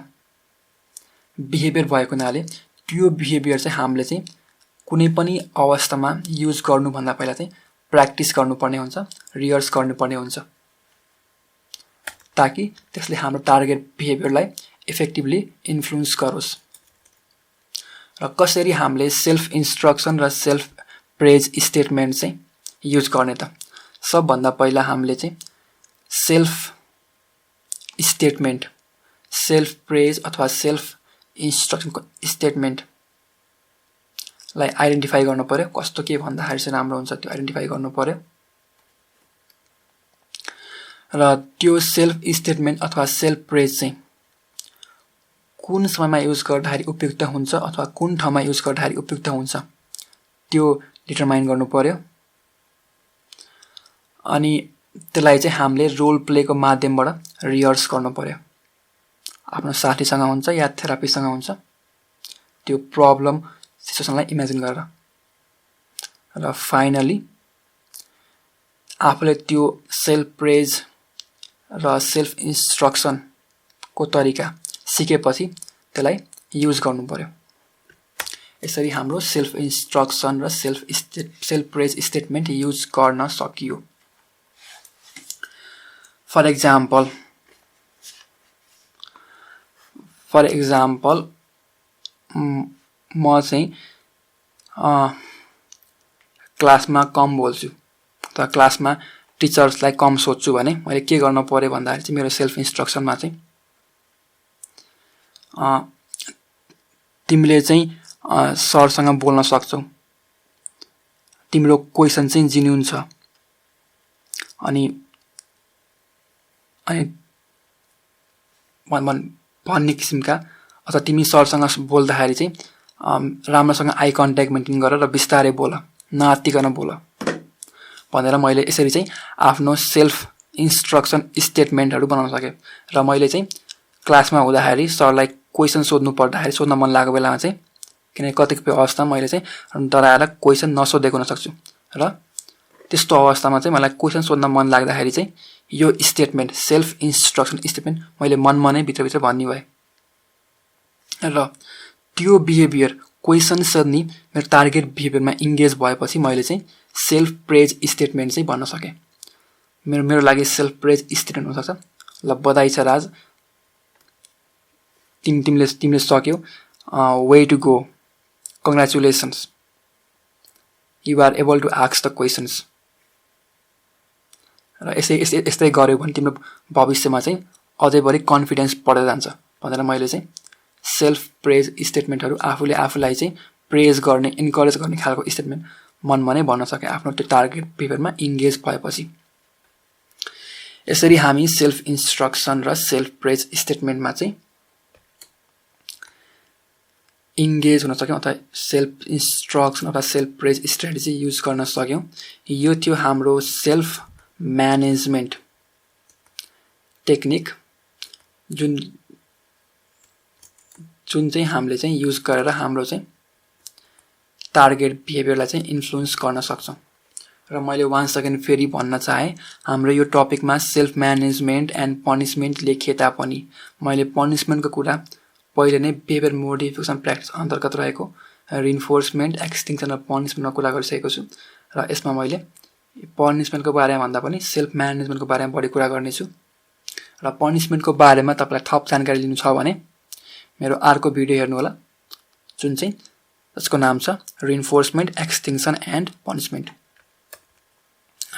बिहेभियर भएको हुनाले त्यो बिहेभियर चाहिँ हामीले चाहिँ कुनै पनि अवस्थामा युज गर्नुभन्दा पहिला चाहिँ प्र्याक्टिस गर्नुपर्ने हुन्छ, रिहर्स गर्नुपर्ने हुन्छ, ताकि त्यसले हाम्रो टार्गेट बिहेभियरलाई इफेक्टिभली इन्फ्लुएन्स गरोस्। र कसरी हामीले सेल्फ इन्स्ट्रक्सन र सेल्फ प्रेज स्टेटमेन्ट चाहिँ युज गर्ने त? सबभन्दा पहिला हामीले चाहिँ सेल्फ स्टेटमेन्ट, सेल्फ प्रेज अथवा सेल्फ इन्स्ट्रक्सनको स्टेटमेन्टलाई आइडेन्टिफाई गर्नु पर्यो। कस्तो के भन्दाखेरि चाहिँ राम्रो हुन्छ त्यो आइडेन्टिफाई गर्नु पर्यो। र त्यो सेल्फ स्टेटमेन्ट अथवा सेल्फ प्रेज चाहिँ कुन समयमा युज गर्दाखेरि उपयुक्त हुन्छ अथवा कुन ठाउँमा युज गर्दाखेरि उपयुक्त हुन्छ त्यो डिटरमाइन गर्नु पर्यो। अनि त्यसलाई चाहिँ हामीले रोल प्लेको माध्यमबाट रिहर्स गर्नु पर्यो। आफ्नो साथीसँग हुन्छ या थेरापीसँग हुन्छ, त्यो प्रब्लम सिचुएसनलाई इमेजिन गरेर। र फाइनली आफूले त्यो सेल्फ प्रेज र सेल्फ इन्स्ट्रक्सनको तरिका सिकेपछि त्यसलाई युज गर्नु पर्यो। यसरी हाम्रो सेल्फ इन्स्ट्रक्सन र सेल्फ प्रेज स्टेटमेन्ट युज गर्न सकियो। फर एक्जाम्पल म चाहिँ क्लासमा कम बोल्छु अथवा क्लासमा टिचर्सलाई कम सोध्छु भने मैले के गर्नु पर्यो भन्दाखेरि चाहिँ मेरो सेल्फ इन्स्ट्रक्सनमा चाहिँ तिमीले चाहिँ सरसँग बोल्न सक्छौ, तिम्रो क्वेसन चाहिँ जेन्युन छ, अनि भन्ने किसिमका, अथवा तिमी सरसँग बोल्दाखेरि चाहिँ राम्रोसँग आई कन्ट्याक्ट मेन्टेन गर र बिस्तारै बोल, नआत्तिकन बोल भनेर मैले यसरी चाहिँ आफ्नो सेल्फ इन्स्ट्रक्सन स्टेटमेन्टहरू बनाउन सकेँ। र मैले चाहिँ क्लासमा हुँदाखेरि सरलाई क्वेसन सोध्नु पर्दाखेरि, सोध्न मन लागेको बेलामा चाहिँ, किनकि कतिपय अवस्थामा मैले चाहिँ डराएर क्वेसन नसोधेको हुनसक्छु, र त्यस्तो अवस्थामा चाहिँ मलाई क्वेसन सोध्न मन लाग्दाखेरि चाहिँ यो स्टेटमेन्ट, सेल्फ इन्स्ट्रक्सन स्टेटमेन्ट मैले मनमा नै भित्रभित्र भन्ने भएँ। र त्यो बिहेभियर, क्वेसन सोध्ने मेरो टार्गेट बिहेभियरमा इङ्गेज भएपछि मैले चाहिँ सेल्फ प्रेज स्टेटमेन्ट चाहिँ भन्न सकेँ। मेरो लागि सेल्फ प्रेज स्टेटमेन्ट हुनसक्छ, ल बधाई छ राज, तिमीले सक्यौ, way to go, congratulations, you are able to ask the questions. र यस्तै गर्यो भने तिम्रो भविष्यमा चाहिँ अझै बढी कन्फिडेन्स बढेर जान्छ भनेर मैले चाहिँ सेल्फ प्रेज स्टेटमेन्टहरू आफूलाई चाहिँ प्रेज गर्ने, इन्करेज गर्ने खालको स्टेटमेन्ट मनमा नै भन्न सकेँ आफ्नो त्यो टार्गेट बिहेभियरमा इङ्गेज भएपछि। यसरी हामी सेल्फ इन्स्ट्रक्सन र सेल्फ प्रेज स्टेटमेन्टमा चाहिँ इङ्गेज हुन सक्यौँ अथवा सेल्फ इन्स्ट्रक्सन अथवा सेल्फ प्रेज स्ट्राटेजी युज गर्न सक्यौँ। यो थियो हाम्रो सेल्फ म्यानेजमेन्ट टेक्निक, जुन चाहिँ हामीले चाहिँ युज गरेर हाम्रो चाहिँ टार्गेट बिहेभियरलाई चाहिँ इन्फ्लुएन्स गर्न सक्छौँ। र मैले वान्स अगेन फेरि भन्न चाहेँ, हाम्रो यो टपिकमा सेल्फ म्यानेजमेन्ट एन्ड पनिसमेन्ट लेखिए तापनि मैले पनिसमेन्टको कुरा पहिले नै बिहेभियर मोडिफिकेसन प्र्याक्टिस अन्तर्गत रहेको रिइन्फोर्समेन्ट, एक्सटिङ्सन र पनिसमेन्टमा कुरा गरिसकेको छु। र यसमा मैले पनिसमेन्टको बारेमा भन्दा पनि सेल्फ म्यानेजमेन्टको बारेमा बढी कुरा गर्नेछु। र पनिसमेन्टको बारेमा तपाईँलाई थप जानकारी लिनु छ भने मेरो अर्को भिडियो हेर्नु होला, जुन चाहिँ जसको नाम छ रिइन्फोर्समेन्ट, एक्सटिङ्सन एन्ड पनिसमेन्ट।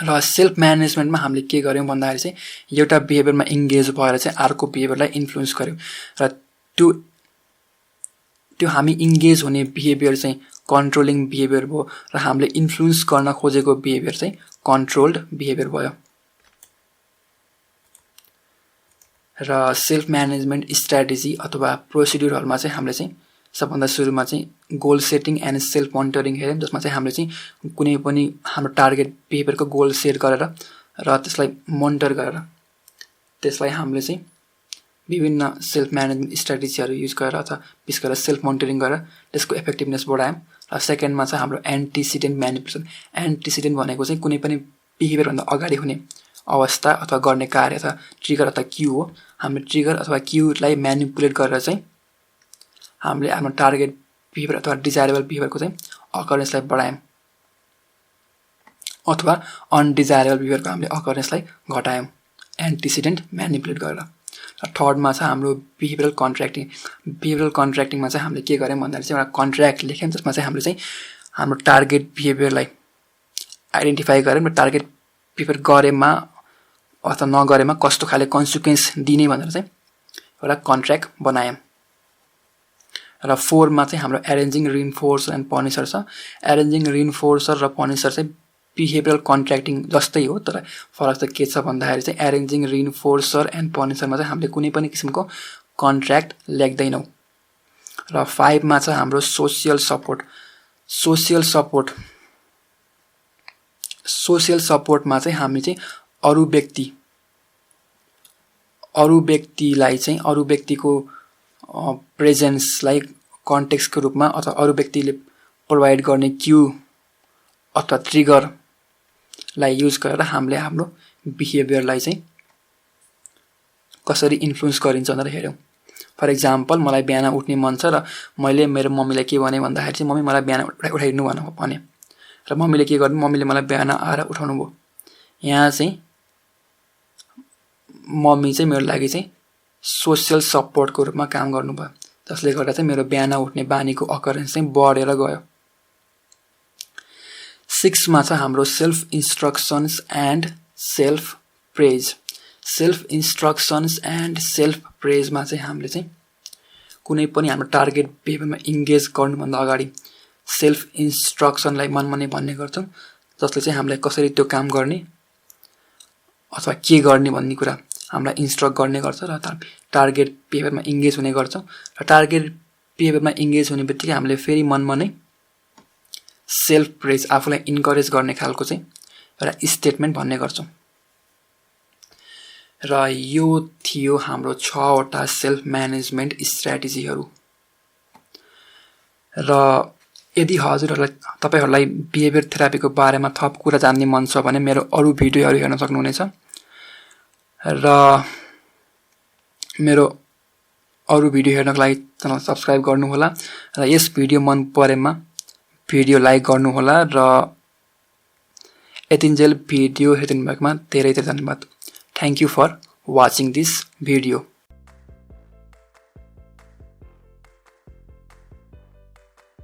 र सेल्फ म्यानेजमेन्टमा हामीले के गर्यौँ भन्दाखेरि चाहिँ एउटा बिहेभियरमा इङ्गेज भएर चाहिँ अर्को बिहेभियरलाई इन्फ्लुएन्स गर्यौँ। र त्यो हामी इङ्गेज हुने बिहेभियर चाहिँ कन्ट्रोलिङ बिहेभियर भयो, र हामीले इन्फ्लुएन्स गर्न खोजेको बिहेभियर चाहिँ कन्ट्रोल्ड बिहेभियर भयो। र सेल्फ म्यानेजमेन्ट स्ट्राटेजी अथवा प्रोसिड्युरहरूमा चाहिँ हामीले चाहिँ सबभन्दा सुरुमा चाहिँ goal setting and self monitoring हेऱ्यौँ, जसमा चाहिँ हामीले चाहिँ कुनै पनि हाम्रो टार्गेट बिहेभियरको गोल सेट गरेर र त्यसलाई मोनिटर गरेर त्यसलाई हामीले चाहिँ विभिन्न सेल्फ म्यानेजमेन्ट स्ट्राटेजीहरू युज गरेर अथवा विशेष गरेर सेल्फ मोनिटरिङ गरेर त्यसको इफेक्टिभनेस बढायौँ। र सेकेन्डमा चाहिँ हाम्रो एन्टिसिडेन्ट म्यानिपुलेसन। एन्टिसिडेन्ट भनेको चाहिँ कुनै पनि बिहेभियरभन्दा अगाडि हुने अवस्था अथवा गर्ने कार्य अथवा ट्रिगर अथवा क्यू हो। हामीले ट्रिगर अथवा क्यूलाई म्यानिपुलेट गरेर चाहिँ हामीले आफ्नो टार्गेट बिहेभियर अथवा डिजायरेबल बिहेभियरको चाहिँ अकरेन्सलाई बढायौँ अथवा अनडिजायरेबल बिहेभियरको हामीले अकरेन्सलाई घटायौँ एन्टिसिडेन्ट म्यानिपुलेट गरेर। र थर्डमा छ हाम्रो बिहेभियरल कन्ट्र्याक्टिङ। बिहेभियरल कन्ट्र्याक्टिङमा चाहिँ हामीले के गर्यौँ भन्दाखेरि चाहिँ एउटा कन्ट्र्याक्ट लेख्यौँ, जसमा चाहिँ हामीले चाहिँ हाम्रो टार्गेट बिहेभियरलाई आइडेन्टिफाई गऱ्यौँ र टार्गेट बिहेभियर गरेमा अथवा नगरेमा कस्तो खाले कन्सिक्वेन्स दिने भनेर चाहिँ एउटा कन्ट्र्याक्ट बनायौँ। र 4मा चाहिँ हाम्रो एरेन्जिङ रिइन्फोर्सर एन्ड पनिसर छ। एरेन्जिङ रिइन्फोर्सर र पनिसर चाहिँ बिहेभियरल कन्ट्र्याक्टिङ जस्तै हो, तर फरक चाहिँ के छ भन्दाखेरि चाहिँ एरेन्जिङ रिइन्फोर्सर एन्ड पनिसरमा चाहिँ हामीले कुनै पनि किसिमको कन्ट्र्याक्ट लेख्दैनौँ। र 5मा छ हाम्रो सोसियल सपोर्ट। सोसियल सपोर्टमा चाहिँ हामी चाहिँ अरू व्यक्तिलाई चाहिँ अरू व्यक्तिको प्रेजेन्सलाई कन्टेक्स्टको रूपमा अथवा अरू व्यक्तिले प्रोभाइड गर्ने क्यू अथवा ट्रिगरलाई युज गरेर हामीले हाम्रो बिहेभियरलाई चाहिँ कसरी इन्फ्लुएन्स गरिन्छ भनेर हेऱ्यौँ। फर इक्जाम्पल, मलाई बिहान उठ्ने मन छ र मैले मेरो मम्मीलाई के भने भन्दाखेरि चाहिँ मम्मी मलाई बिहान उठाइदिनु भने र मम्मीले के गर्नु, मम्मीले मलाई बिहान आएर उठाउनु भयो। यहाँ चाहिँ मम्मी चाहिँ मेरो लागि चाहिँ सोसियल सपोर्टको रूपमा काम गर्नुभयो, जसले गर्दा चाहिँ मेरो बिहान उठ्ने बानीको अकरेन्स चाहिँ बढेर गयो। 6मा छ हाम्रो self instructions and self praise. Self instructions and self प्रेजमा चाहिँ हामीले चाहिँ कुनै पनि हाम्रो टार्गेट बिहेभियरमा इङ्गेज गर्नुभन्दा अगाडि सेल्फ इन्स्ट्रक्सनलाई मनमनै भन्ने गर्छौँ, जसले चाहिँ हामीलाई कसरी त्यो काम गर्ने अथवा के गर्ने भन्ने कुरा हामीलाई इन्स्ट्रक्ट गर्ने गर्छ र टार्गेट बिहेभियरमा इङ्गेज हुने गर्छौँ। र टार्गेट बिहेभियरमा इङ्गेज हुने बित्तिकै हामीले फेरि मनमनै सेल्फ प्रेज, आफूलाई इन्करेज गर्ने खालको चाहिँ एउटा स्टेटमेन्ट भन्ने गर्छौँ। र यो थियो हाम्रो 6वटा सेल्फ म्यानेजमेन्ट स्ट्र्याटेजीहरू। र यदि तपाईँहरूलाई बिहेभियर थेरापीको बारेमा थप कुरा जान्ने मन छ भने मेरो अरू भिडियोहरू हेर्न सक्नुहुनेछ। र मेरो अरू भिडियो हेर्नको लागि च्यानल सब्सक्राइब गर्नुहोला र यस भिडियो मन परेमा भिडियो लाइक गर्नुहोला। र यतिन्जेल भिडियो हेरिदिनु भएकोमा धेरै धेरै धन्यवाद। Thank you for watching this video.